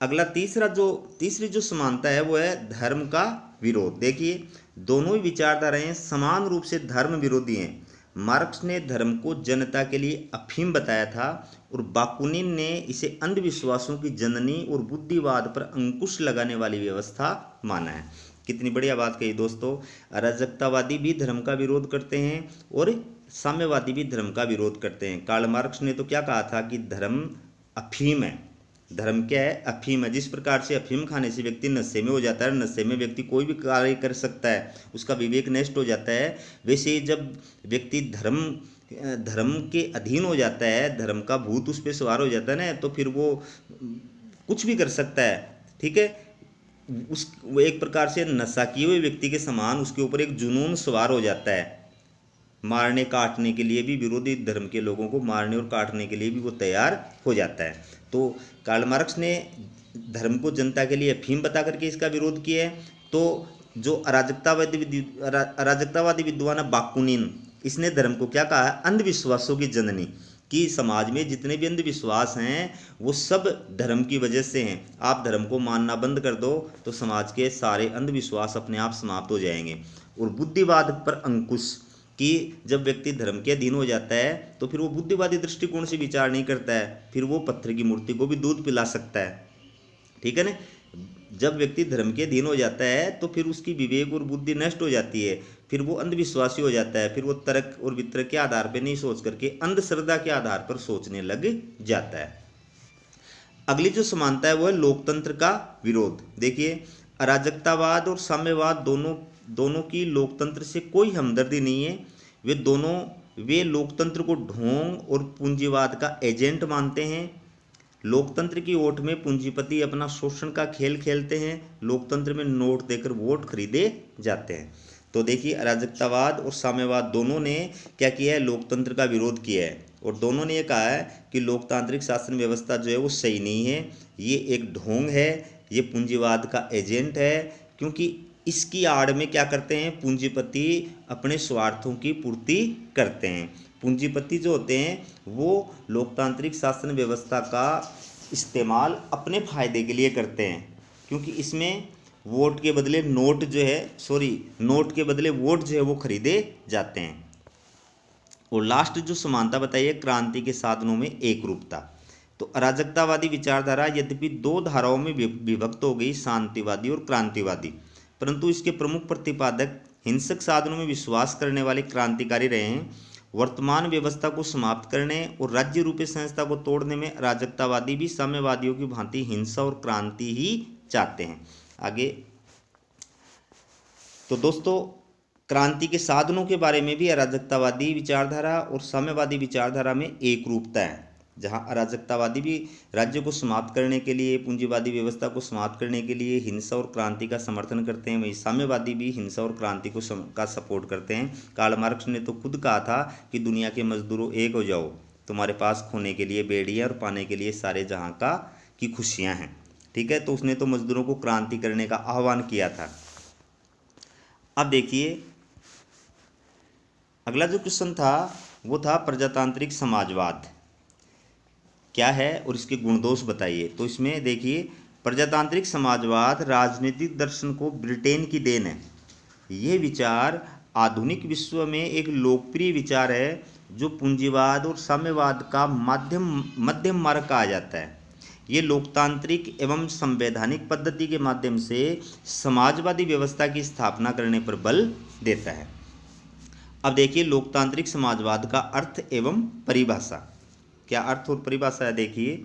अगला तीसरी जो समानता है वो है धर्म का विरोध। देखिए, दोनों ही विचारधाराएं समान रूप से धर्म विरोधी हैं। मार्क्स ने धर्म को जनता के लिए अफीम बताया था और बाकुनिन ने इसे अंधविश्वासों की जननी और बुद्धिवाद पर अंकुश लगाने वाली व्यवस्था माना है। कितनी बढ़िया बात कही दोस्तों। अराजकतावादी भी धर्म का विरोध करते हैं और साम्यवादी भी धर्म का विरोध करते हैं। कार्ल मार्क्स ने तो क्या कहा था कि धर्म अफीम है। धर्म क्या है? अफीम है। जिस प्रकार से अफीम खाने से व्यक्ति नशे में हो जाता है, नशे में व्यक्ति कोई भी कार्य कर सकता है, उसका विवेक नष्ट हो जाता है, वैसे ही जब व्यक्ति धर्म के अधीन हो जाता है, धर्म का भूत उस पर सवार हो जाता है ना, तो फिर वो कुछ भी कर सकता है। ठीक है, वो एक प्रकार से नशा किए हुए व्यक्ति के समान उसके ऊपर एक जुनून सवार हो जाता है। मारने काटने के लिए भी, विरोधी धर्म के लोगों को मारने और काटने के लिए भी वो तैयार हो जाता है। तो कार्ल मार्क्स ने धर्म को जनता के लिए अफीम बता करके इसका विरोध किया है। तो जो अराजकतावादी विद्वान है बाकुनिन, इसने धर्म को क्या कहा है? अंधविश्वासों की जननी। कि समाज में जितने भी अंधविश्वास हैं वो सब धर्म की वजह से हैं। आप धर्म को मानना बंद कर दो तो समाज के सारे अंधविश्वास अपने आप समाप्त हो जाएंगे। और बुद्धिवाद पर अंकुश, कि जब व्यक्ति धर्म के अधीन हो जाता है तो फिर वो बुद्धिवादी दृष्टिकोण से विचार नहीं करता है, फिर वो पत्थर की मूर्ति को भी दूध पिला सकता है। ठीक है ना। जब व्यक्ति धर्म के अधीन हो जाता है तो फिर उसकी विवेक और बुद्धि नष्ट हो जाती है, फिर वो अंधविश्वासी हो जाता है, फिर वो तर्क और वितर्क के आधार पर नहीं सोच करके अंधश्रद्धा के आधार पर सोचने लग जाता है। अगली जो समानता है वो है लोकतंत्र का विरोध। देखिए, अराजकतावाद और साम्यवाद दोनों की लोकतंत्र से कोई हमदर्दी नहीं है। वे लोकतंत्र को ढोंग और पूंजीवाद का एजेंट मानते हैं। लोकतंत्र की ओट में पूंजीपति अपना शोषण का खेल खेलते हैं। लोकतंत्र में नोट देकर वोट खरीदे जाते हैं। तो देखिए, अराजकतावाद और साम्यवाद दोनों ने क्या किया है? लोकतंत्र का विरोध किया है। और दोनों ने ये कहा है कि लोकतांत्रिक शासन व्यवस्था जो है वो सही नहीं है, ये एक ढोंग है, ये पूंजीवाद का एजेंट है। क्योंकि इसकी आड़ में क्या करते हैं? पूंजीपति अपने स्वार्थों की पूर्ति करते हैं। पूंजीपति जो होते हैं वो लोकतांत्रिक शासन व्यवस्था का इस्तेमाल अपने फायदे के लिए करते हैं, क्योंकि इसमें नोट के बदले वोट जो है वो खरीदे जाते हैं। और लास्ट जो समानता बताई है, क्रांति के साधनों में एक रूपता। तो अराजकतावादी विचारधारा यद्यपि दो धाराओं में विभक्त हो गई, शांतिवादी और क्रांतिवादी, परंतु इसके प्रमुख प्रतिपादक हिंसक साधनों में विश्वास करने वाले क्रांतिकारी रहे हैं। वर्तमान व्यवस्था को समाप्त करने और राज्य रूपी संस्था को तोड़ने में अराजकतावादी भी साम्यवादियों की भांति हिंसा और क्रांति ही चाहते हैं। आगे तो दोस्तों, क्रांति के साधनों के बारे में भी अराजकतावादी विचारधारा और साम्यवादी विचारधारा में एक रूपता है। जहां अराजकतावादी भी राज्य को समाप्त करने के लिए, पूंजीवादी व्यवस्था को समाप्त करने के लिए हिंसा और क्रांति का समर्थन करते हैं, वहीं साम्यवादी भी हिंसा और क्रांति का सपोर्ट करते हैं। कार्ल मार्क्स ने तो खुद कहा था कि दुनिया के मजदूरों एक हो जाओ, तुम्हारे पास खोने के लिए बेड़ी है और पाने के लिए सारे जहां की खुशियां हैं। ठीक है, तो उसने तो मजदूरों को क्रांति करने का आह्वान किया था। अब देखिए, अगला जो क्वेश्चन था वो था प्रजातांत्रिक समाजवाद क्या है और इसके गुणदोष बताइए। तो इसमें देखिए, प्रजातांत्रिक समाजवाद राजनीतिक दर्शन को ब्रिटेन की देन है। ये विचार आधुनिक विश्व में एक लोकप्रिय विचार है जो पूंजीवाद और साम्यवाद का मध्यम मार्ग कहा जाता है। ये लोकतांत्रिक एवं संवैधानिक पद्धति के माध्यम से समाजवादी व्यवस्था की स्थापना करने पर बल देता है। अब देखिए लोकतांत्रिक समाजवाद का अर्थ एवं परिभाषा। क्या अर्थ और परिभाषा है, देखिए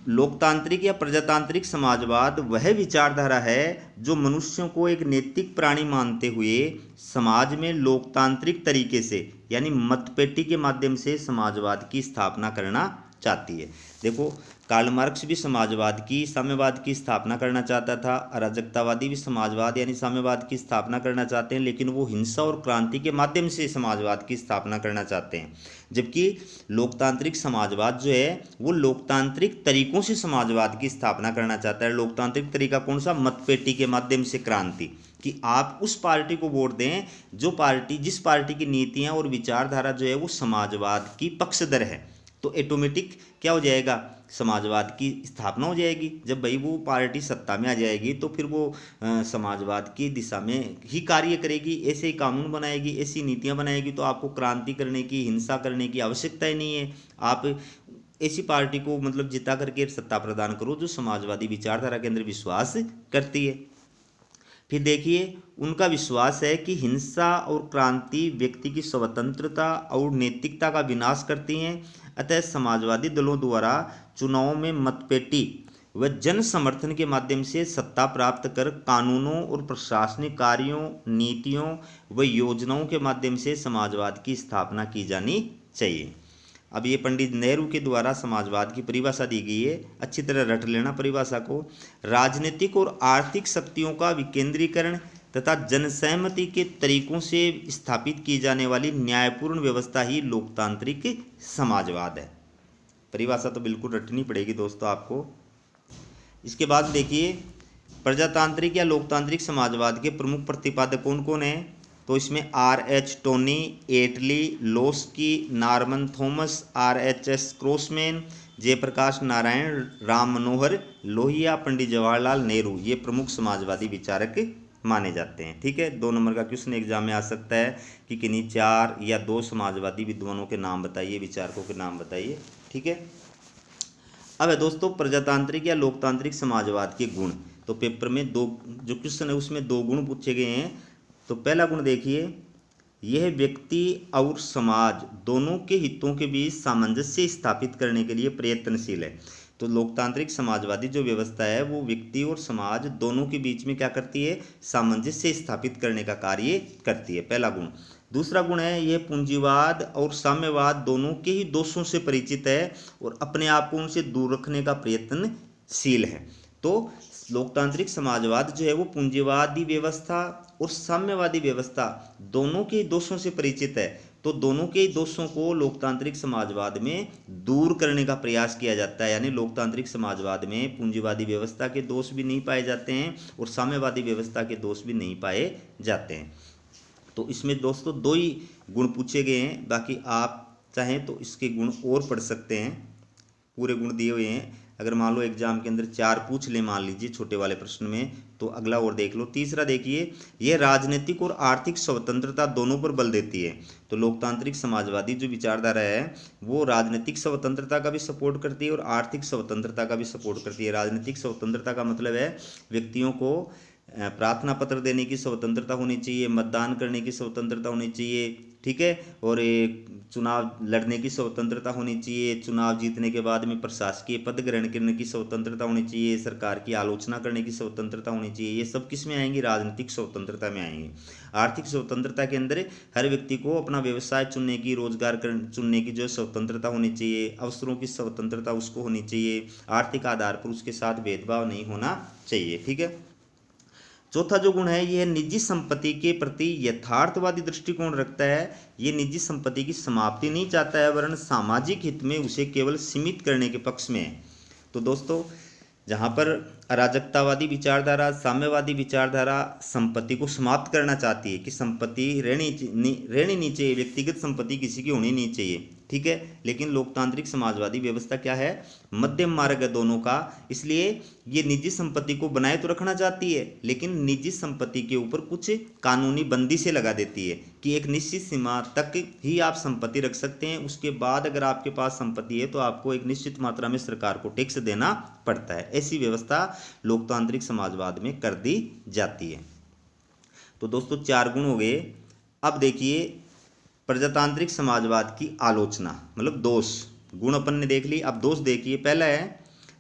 लोकतांत्रिक या प्रजातांत्रिक समाजवाद वह विचारधारा है जो मनुष्यों को एक नैतिक प्राणी मानते हुए समाज में लोकतांत्रिक तरीके से यानी मतपेटी के माध्यम से समाजवाद की स्थापना करना चाहती है। देखो कार्ल मार्क्स भी समाजवाद की साम्यवाद की स्थापना करना चाहता था, अराजकतावादी भी समाजवाद यानी साम्यवाद की स्थापना करना चाहते हैं, लेकिन वो हिंसा और क्रांति के माध्यम से समाजवाद की स्थापना करना चाहते हैं। जबकि लोकतांत्रिक समाजवाद जो है वो लोकतांत्रिक तरीकों से समाजवाद की स्थापना करना चाहता है। लोकतांत्रिक तरीका कौन सा? मतपेटी के माध्यम से क्रांति, कि आप उस पार्टी को वोट दें जिस पार्टी की नीतियां और विचारधारा जो है वो समाजवाद की पक्षधर है, तो ऑटोमेटिक क्या हो जाएगा, समाजवाद की स्थापना हो जाएगी। जब भाई वो पार्टी सत्ता में आ जाएगी तो फिर वो समाजवाद की दिशा में ही कार्य करेगी, ऐसे ही कानून बनाएगी, ऐसी नीतियां बनाएगी, तो आपको क्रांति करने की, हिंसा करने की आवश्यकता ही नहीं है। आप ऐसी पार्टी को मतलब जिता करके सत्ता प्रदान करो जो समाजवादी विचारधारा के अंदर विश्वास करती है। फिर देखिए उनका विश्वास है कि हिंसा और क्रांति व्यक्ति की स्वतंत्रता और नैतिकता का विनाश करती हैं। अतः समाजवादी दलों द्वारा चुनावों में मतपेटी व जन समर्थन के माध्यम से सत्ता प्राप्त कर कानूनों और प्रशासनिक कार्यों, नीतियों व योजनाओं के माध्यम से समाजवाद की स्थापना की जानी चाहिए। अब ये पंडित नेहरू के द्वारा समाजवाद की परिभाषा दी गई है, अच्छी तरह रट लेना परिभाषा को। राजनीतिक और आर्थिक शक्तियों का विकेंद्रीकरण तथा जनसहमति के तरीकों से स्थापित की जाने वाली न्यायपूर्ण व्यवस्था ही लोकतांत्रिक समाजवाद है। परिभाषा तो बिल्कुल रटनी पड़ेगी दोस्तों आपको। इसके बाद देखिए प्रजातांत्रिक या लोकतांत्रिक समाजवाद के प्रमुख प्रतिपादक कौन कौन हैं? तो इसमें R.H. Tawney, Attlee, Laski, Norman Thomas, R.H.S. Crossman, Jayaprakash Narayan, Ram Manohar Lohia, Pandit Jawaharlal Nehru, ये प्रमुख समाजवादी विचारक माने जाते हैं। ठीक है, 2 नंबर का क्वेश्चन एग्जाम में आ सकता है कि किन्हीं 4 या 2 समाजवादी विद्वानों के नाम बताइए, विचारकों के नाम बताइए। ठीक है, अब है दोस्तों प्रजातांत्रिक या लोकतांत्रिक समाजवाद के गुण। तो पेपर में 2 जो क्वेश्चन है उसमें 2 गुण पूछे गए हैं। तो पहला गुण देखिए, यह व्यक्ति और समाज दोनों के हितों के बीच सामंजस्य स्थापित करने के लिए प्रयत्नशील है। तो लोकतांत्रिक समाजवादी जो व्यवस्था है वो व्यक्ति और समाज दोनों के बीच में क्या करती है, सामंजस्य स्थापित करने का कार्य करती है, पहला गुण। दूसरा गुण है यह पूंजीवाद और साम्यवाद दोनों के ही दोषों से परिचित है और अपने आप को उनसे दूर रखने का प्रयत्नशील है। तो लोकतांत्रिक समाजवाद जो है वो पूंजीवादी व्यवस्था और साम्यवादी व्यवस्था दोनों के दोषों से परिचित है, तो दोनों के दोषों को लोकतांत्रिक समाजवाद में दूर करने का प्रयास किया जाता है। यानी लोकतांत्रिक समाजवाद में पूंजीवादी व्यवस्था के दोष भी नहीं पाए जाते हैं और साम्यवादी व्यवस्था के दोष भी नहीं पाए जाते हैं। तो इसमें दोस्तों 2 ही गुण पूछे गए हैं, बाकी आप चाहें तो इसके गुण और पढ़ सकते हैं, पूरे गुण दिए हुए हैं। अगर मान लो एग्जाम के अंदर 4 पूछ ले मान लीजिए छोटे वाले प्रश्न में, तो अगला और देख लो। तीसरा देखिए, यह राजनीतिक और आर्थिक स्वतंत्रता दोनों पर बल देती है। तो लोकतांत्रिक समाजवादी जो विचारधारा है वो राजनीतिक स्वतंत्रता का भी सपोर्ट करती है और आर्थिक स्वतंत्रता का भी सपोर्ट करती है। राजनीतिक स्वतंत्रता का मतलब है व्यक्तियों को प्रार्थना पत्र देने की स्वतंत्रता होनी चाहिए, मतदान करने की स्वतंत्रता होनी चाहिए, ठीक है, और चुनाव लड़ने की स्वतंत्रता होनी चाहिए, चुनाव जीतने के बाद में प्रशासकीय पद ग्रहण करने की स्वतंत्रता होनी चाहिए, सरकार की आलोचना करने की स्वतंत्रता होनी चाहिए। ये सब किस में आएंगी? राजनीतिक स्वतंत्रता में आएंगी। आर्थिक स्वतंत्रता के अंदर हर व्यक्ति को अपना व्यवसाय चुनने की, रोजगार चुनने की जो स्वतंत्रता होनी चाहिए, अवसरों की स्वतंत्रता उसको होनी चाहिए, आर्थिक आधार पर उसके साथ भेदभाव नहीं होना चाहिए। ठीक है, चौथा जो गुण है यह निजी संपत्ति के प्रति यथार्थवादी दृष्टिकोण रखता है। ये निजी संपत्ति की समाप्ति नहीं चाहता है वरन सामाजिक हित में उसे केवल सीमित करने के पक्ष में है। तो दोस्तों जहाँ पर अराजकतावादी विचारधारा, साम्यवादी विचारधारा संपत्ति को समाप्त करना चाहती है कि संपत्ति रहनी नहीं चाहिए, व्यक्तिगत संपत्ति किसी की होनी नहीं चाहिए, ठीक है। लेकिन लोकतांत्रिक समाजवादी व्यवस्था क्या है, मध्यम मार्ग है दोनों का। इसलिए ये निजी संपत्ति को बनाए तो रखना चाहती है, लेकिन निजी संपत्ति के ऊपर कुछ कानूनी बंदी से लगा देती है कि एक निश्चित सीमा तक ही आप संपत्ति रख सकते हैं, उसके बाद अगर आपके पास संपत्ति है तो आपको एक निश्चित मात्रा में सरकार को टैक्स देना पड़ता है। ऐसी व्यवस्था लोकतांत्रिक समाजवाद में कर दी जाती है। तो दोस्तों 4 गुण हो गए। अब देखिए प्रजातांत्रिक समाजवाद की आलोचना, मतलब दोष। गुण अपन ने देख ली, अब दोष देखिए। पहला है,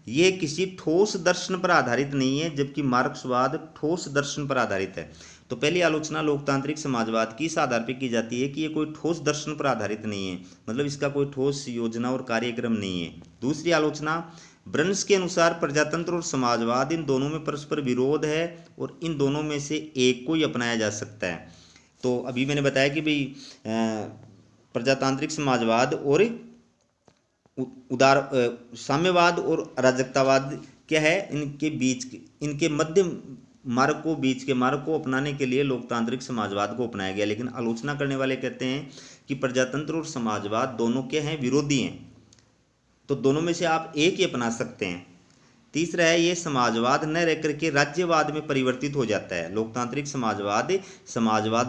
यह किसी ठोस दर्शन पर आधारित नहीं है, जबकि मार्क्सवाद ठोस दर्शन पर आधारित है। तो पहली आलोचना लोकतांत्रिक समाजवाद की इस आधार पर की जाती है कि यह कोई ठोस दर्शन पर आधारित नहीं है, मतलब इसका कोई ठोस योजना और कार्यक्रम नहीं है। दूसरी आलोचना, ब्रन्स के अनुसार प्रजातंत्र और समाजवाद इन दोनों में परस्पर विरोध है और इन दोनों में से एक को ही अपनाया जा सकता है। तो अभी मैंने बताया कि भाई प्रजातांत्रिक समाजवाद और साम्यवाद और अराजकतावाद क्या है, इनके बीच इनके मध्य मार्ग को, बीच के मार्ग को अपनाने के लिए लोकतांत्रिक समाजवाद को अपनाया गया। लेकिन आलोचना करने वाले कहते हैं कि प्रजातंत्र और समाजवाद दोनों क्या हैं, विरोधी हैं, तो दोनों में से आप एक ही अपना सकते हैं। तीसरा है, ये समाजवाद न रह करके राज्यवाद में परिवर्तित हो जाता है। लोकतांत्रिक समाजवाद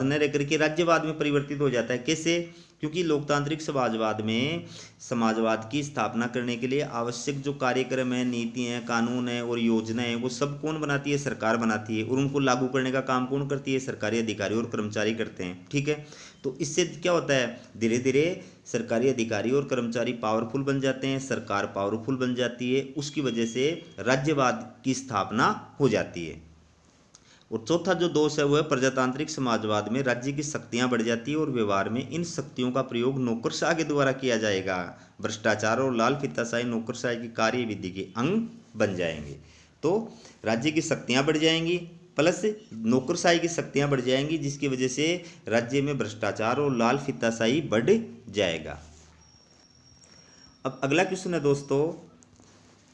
न रह करके राज्यवाद में परिवर्तित हो जाता है। कैसे? क्योंकि लोकतांत्रिक समाजवाद में समाजवाद की स्थापना करने के लिए आवश्यक जो कार्यक्रम है, नीतियाँ, कानून है और योजनाएं, वो सब कौन बनाती है? सरकार बनाती है। और उनको लागू करने का काम कौन करती है? सरकारी अधिकारी और कर्मचारी करते हैं, ठीक है। तो इससे क्या होता है, धीरे धीरे सरकारी अधिकारी और कर्मचारी पावरफुल बन जाते हैं, सरकार पावरफुल बन जाती है, उसकी वजह से राज्यवाद की स्थापना हो जाती है। और चौथा जो दोष है वो है प्रजातांत्रिक समाजवाद में राज्य की शक्तियां बढ़ जाती है और व्यवहार में इन शक्तियों का प्रयोग नौकरशाह के द्वारा किया जाएगा। भ्रष्टाचार और लाल फीताशाही नौकरशाही की कार्यविधि के अंग बन जाएंगे। तो राज्य की शक्तियां बढ़ जाएंगी प्लस नौकरशाही की शक्तियां बढ़ जाएंगी, जिसकी वजह से राज्य में भ्रष्टाचार और लाल फीताशाही बढ़ जाएगा। अब अगला क्वेश्चन है दोस्तों,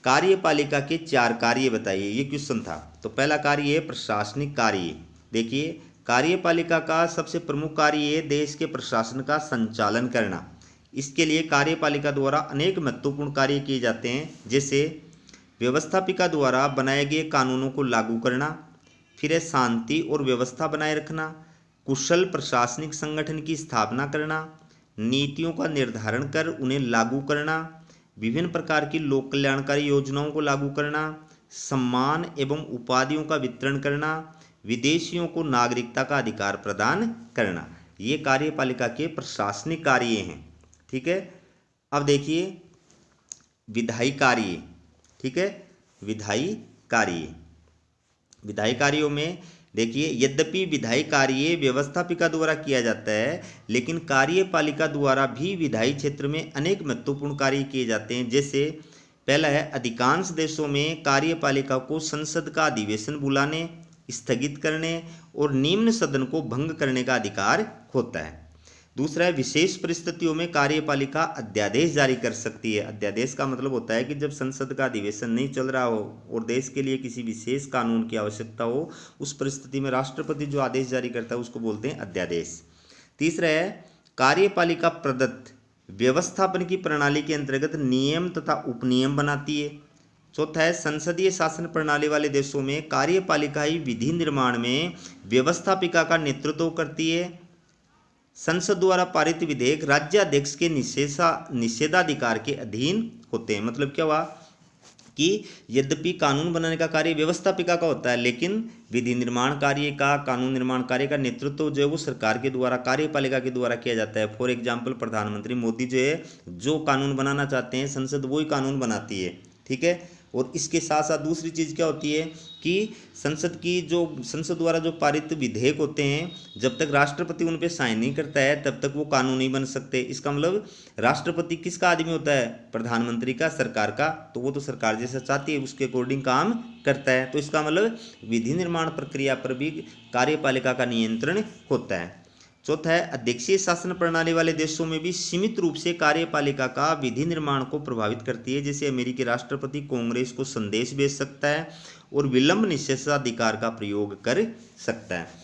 कार्यपालिका के 4 कार्य बताइए। ये क्वेश्चन था। तो पहला कार्य है प्रशासनिक कार्य। देखिए, कार्यपालिका का सबसे प्रमुख कार्य है देश के प्रशासन का संचालन करना। इसके लिए कार्यपालिका द्वारा अनेक महत्वपूर्ण कार्य किए जाते हैं, जैसे व्यवस्थापिका द्वारा बनाए गए कानूनों को लागू करना, फिर है शांति और व्यवस्था बनाए रखना, कुशल प्रशासनिक संगठन की स्थापना करना, नीतियों का निर्धारण कर उन्हें लागू करना, विभिन्न प्रकार की लोक कल्याणकारी योजनाओं को लागू करना, सम्मान एवं उपाधियों का वितरण करना, विदेशियों को नागरिकता का अधिकार प्रदान करना। ये कार्यपालिका के प्रशासनिक कार्य हैं, ठीक है। अब देखिए विधायी कार्य, ठीक है। विधायी कार्यों में देखिए, यद्यपि विधायी कार्य व्यवस्थापिका द्वारा किया जाता है, लेकिन कार्यपालिका द्वारा भी विधायी क्षेत्र में अनेक महत्वपूर्ण कार्य किए जाते हैं। जैसे पहला है, अधिकांश देशों में कार्यपालिका को संसद का अधिवेशन बुलाने, स्थगित करने और निम्न सदन को भंग करने का अधिकार होता है। दूसरा है, विशेष परिस्थितियों में कार्यपालिका अध्यादेश जारी कर सकती है। अध्यादेश का मतलब होता है कि जब संसद का अधिवेशन नहीं चल रहा हो और देश के लिए किसी विशेष कानून की आवश्यकता हो, उस परिस्थिति में राष्ट्रपति जो आदेश जारी करता है उसको बोलते हैं अध्यादेश। तीसरा है, कार्यपालिका प्रदत्त व्यवस्थापन की प्रणाली के अंतर्गत नियम तथा उपनियम बनाती है। चौथा है, संसदीय शासन प्रणाली वाले देशों में कार्यपालिका ही विधि निर्माण में व्यवस्थापिका का नेतृत्व करती है। संसद द्वारा पारित विधेयक राज्याध्यक्ष के निषेधाधिकार के अधीन होते हैं। मतलब क्या हुआ कि यद्यपि कानून बनाने का कार्य व्यवस्थापिका का होता है, लेकिन विधि निर्माण कार्य का, कानून निर्माण कार्य का नेतृत्व जो है वो सरकार के द्वारा, कार्यपालिका के द्वारा किया जाता है। फॉर एग्जाम्पल, प्रधानमंत्री मोदी जो है, जो कानून बनाना चाहते हैं संसद वही कानून बनाती है, ठीक है। और इसके साथ साथ दूसरी चीज़ क्या होती है कि संसद द्वारा जो पारित विधेयक होते हैं, जब तक राष्ट्रपति उन पर साइन नहीं करता है तब तक वो कानून नहीं बन सकते। इसका मतलब राष्ट्रपति किसका आदमी होता है? प्रधानमंत्री का, सरकार का। तो वो तो सरकार जैसा चाहती है उसके अकॉर्डिंग काम करता है। तो इसका मतलब विधि निर्माण प्रक्रिया पर भी कार्यपालिका का नियंत्रण होता है। चौथा है अध्यक्षीय शासन प्रणाली वाले देशों में भी सीमित रूप से कार्यपालिका का विधि निर्माण को प्रभावित करती है। जैसे अमेरिकी राष्ट्रपति कांग्रेस को संदेश भेज सकता है और विलंब निषेधाधिकार का प्रयोग कर सकता है।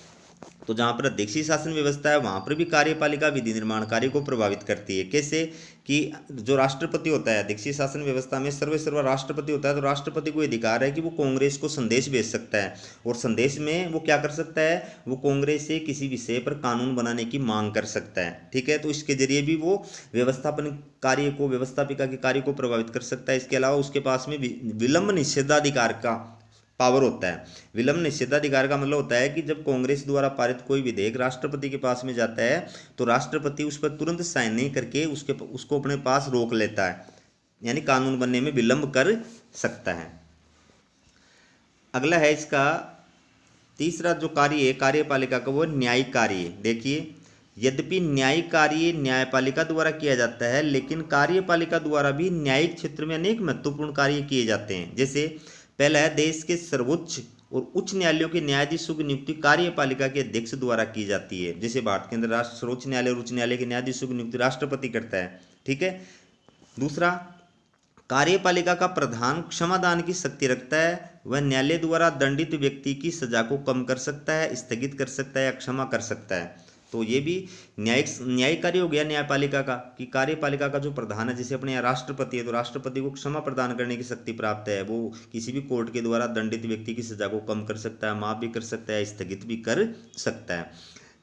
तो जहाँ पर अध्यक्षीय शासन व्यवस्था है वहाँ पर भी कार्यपालिका विधि निर्माण कार्य को प्रभावित करती है। कैसे कि जो राष्ट्रपति होता है अध्यक्षीय शासन व्यवस्था में सर्वेसर्वा राष्ट्रपति होता है, तो राष्ट्रपति को अधिकार है कि वो कांग्रेस को संदेश भेज सकता है और संदेश में वो क्या कर सकता है, वो कांग्रेस से किसी विषय पर कानून बनाने की मांग कर सकता है। ठीक है, तो इसके जरिए भी वो व्यवस्थापन कार्य को व्यवस्थापिका के कार्य को प्रभावित कर सकता है। इसके अलावा उसके पास में विलंब निषेधाधिकार का पावर होता है। विलंब निषेधाधिकार का मतलब होता है कि जब कांग्रेस द्वारा पारित कोई विधेयक राष्ट्रपति के पास में जाता है तो राष्ट्रपति उस पर तुरंत साइन नहीं करके उसको अपने पास रोक लेता है, यानी कानून बनने में विलंब कर सकता है। अगला है इसका तीसरा जो कार्य है कार्यपालिका का, वो न्यायिक कार्य। देखिए, यद्यपि न्यायिक कार्य न्यायपालिका द्वारा किया जाता है, लेकिन कार्यपालिका द्वारा भी न्यायिक क्षेत्र में अनेक महत्वपूर्ण कार्य किए जाते हैं। जैसे पहला है देश के सर्वोच्च और उच्च न्यायालयों के न्यायाधीशों की नियुक्ति कार्यपालिका के अध्यक्ष द्वारा की जाती है। जैसे भारत के अंदर सर्वोच्च न्यायालय और उच्च न्यायालय के न्यायाधीशों की नियुक्ति राष्ट्रपति करता है। ठीक है। दूसरा, कार्यपालिका का प्रधान क्षमादान की शक्ति रखता है। वह न्यायालय द्वारा दंडित व्यक्ति की सजा को कम कर सकता है, स्थगित कर सकता है या क्षमा कर सकता है। तो ये भी न्यायिक कार्य हो गया न्यायपालिका का, कि कार्यपालिका का जो प्रधान है, जैसे अपने यहाँ राष्ट्रपति है तो राष्ट्रपति को क्षमा प्रदान करने की शक्ति प्राप्त है। वो किसी भी कोर्ट के द्वारा दंडित व्यक्ति की सजा को कम कर सकता है, माफ भी कर सकता है, स्थगित भी कर सकता है।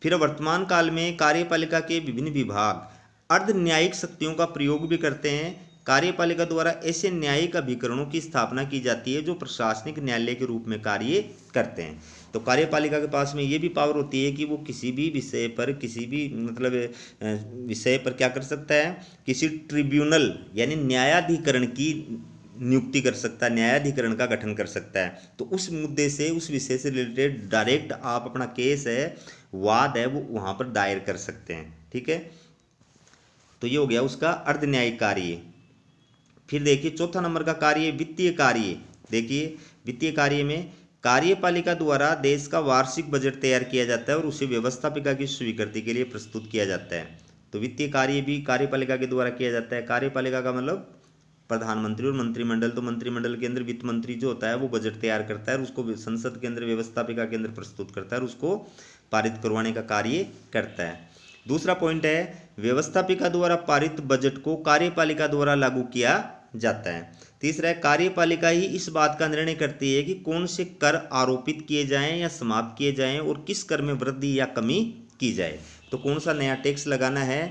फिर वर्तमान काल में कार्यपालिका के विभिन्न विभाग अर्ध न्यायिक शक्तियों का प्रयोग भी करते हैं। कार्यपालिका द्वारा ऐसे न्यायिक अभिकरणों की स्थापना की जाती है जो प्रशासनिक न्यायालय के रूप में कार्य करते हैं। तो कार्यपालिका के पास में ये भी पावर होती है कि वो किसी भी विषय पर, किसी भी मतलब विषय पर क्या कर सकता है, किसी ट्रिब्यूनल यानी न्यायाधिकरण की नियुक्ति कर सकता है, न्यायाधिकरण का गठन कर सकता है। तो उस मुद्दे से, उस विषय से रिलेटेड डायरेक्ट आप अपना केस है, वाद है, वो वहाँ पर दायर कर सकते हैं। ठीक है, तो ये हो गया उसका अर्ध न्यायिक कार्य। फिर देखिए चौथा नंबर का कार्य वित्तीय कार्य। देखिए, वित्तीय कार्य में कार्यपालिका द्वारा देश का वार्षिक बजट तैयार किया जाता है और उसे व्यवस्थापिका की स्वीकृति के लिए प्रस्तुत किया जाता है। तो वित्तीय कार्य भी कार्यपालिका के द्वारा किया जाता है। कार्यपालिका का मतलब प्रधानमंत्री और मंत्रिमंडल। तो मंत्रिमंडल के अंदर वित्त मंत्री जो होता है वो बजट तैयार करता है और उसको संसद के अंदर व्यवस्थापिका के अंदर प्रस्तुत करता है और उसको पारित करवाने का कार्य करता है। दूसरा पॉइंट है व्यवस्थापिका द्वारा पारित बजट को कार्यपालिका द्वारा लागू किया जाता है। तीसरा है कार्यपालिका ही इस बात का निर्णय करती है कि कौन से कर आरोपित किए जाएं या समाप्त किए जाएं और किस कर में वृद्धि या कमी की जाए। तो कौन सा नया टैक्स लगाना है,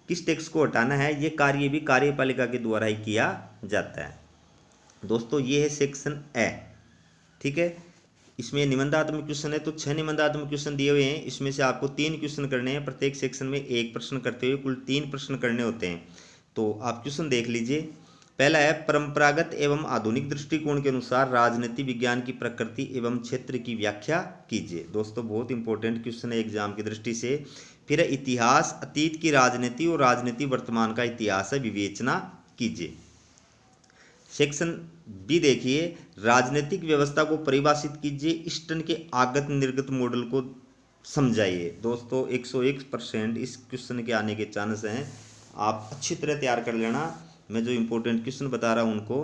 किस टैक्स को हटाना है, ये कार्य भी कार्यपालिका के द्वारा ही किया जाता है। दोस्तों ये है सेक्शन ए। ठीक है, इसमें निबंधात्मक क्वेश्चन है, तो 6 निबंधात्मक क्वेश्चन दिए हुए हैं। इसमें से आपको 3 क्वेश्चन करने हैं, प्रत्येक सेक्शन में 1 प्रश्न करते हुए कुल 3 प्रश्न करने होते हैं। तो आप क्वेश्चन देख लीजिए। पहला है परंपरागत एवं आधुनिक दृष्टिकोण के अनुसार राजनीति विज्ञान की प्रकृति एवं क्षेत्र की व्याख्या कीजिए। दोस्तों बहुत इंपॉर्टेंट क्वेश्चन है एग्जाम की दृष्टि से। फिर है इतिहास, अतीत की राजनीति और राजनीति वर्तमान का इतिहास है, विवेचना कीजिए। सेक्शन बी देखिए, राजनीतिक व्यवस्था को परिभाषित कीजिए, ईस्टर्न के आगत निर्गत मॉडल को समझाइए। दोस्तों 101% इस क्वेश्चन के आने के चांस हैं, आप अच्छी तरह तैयार कर लेना। मैं जो इंपॉर्टेंट क्वेश्चन बता रहा हूँ उनको।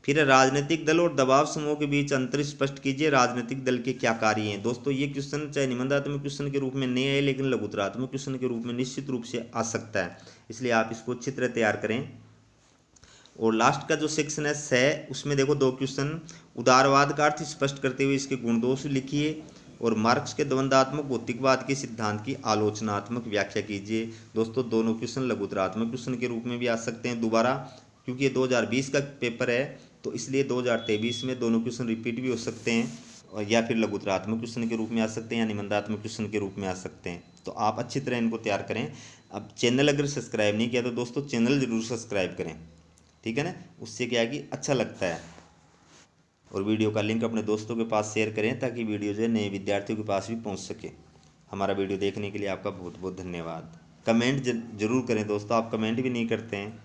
फिर राजनीतिक दल और दबाव समूह के बीच अंतर स्पष्ट कीजिए, राजनीतिक दल के क्या कार्य हैं। दोस्तों ये क्वेश्चन चाहे निबंधात्मक क्वेश्चन के रूप में नहीं आए, लेकिन लघुतरात्मक क्वेश्चन के रूप में निश्चित रूप से आ सकता है, इसलिए आप इसको अच्छी तरह तैयार करें। और लास्ट का जो सेक्शन है उसमें देखो 2 क्वेश्चन, उदारवाद का अर्थ स्पष्ट करते हुए इसके गुण दोष लिखिए और मार्क्स के द्वंद्वात्मक भौतिकवाद के सिद्धांत की आलोचनात्मक व्याख्या कीजिए। दोस्तों दोनों क्वेश्चन लघुतरात्मक क्वेश्चन के रूप में भी आ सकते हैं दोबारा, क्योंकि ये 2020 का पेपर है, तो इसलिए 2023 में दोनों क्वेश्चन रिपीट भी हो सकते हैं, और या फिर लघुतरात्मक क्वेश्चन के रूप में आ सकते हैं या निबंधात्मक क्वेश्चन के रूप में आ सकते हैं। तो आप अच्छी तरह इनको तैयार करें। अब चैनल अगर सब्सक्राइब नहीं किया तो दोस्तों चैनल जरूर सब्सक्राइब करें, ठीक है ना, उससे क्या है कि अच्छा लगता है। और वीडियो का लिंक अपने दोस्तों के पास शेयर करें ताकि वीडियो जो है नए विद्यार्थियों के पास भी पहुंच सके। हमारा वीडियो देखने के लिए आपका बहुत बहुत धन्यवाद। कमेंट जरूर करें दोस्तों, आप कमेंट भी नहीं करते हैं।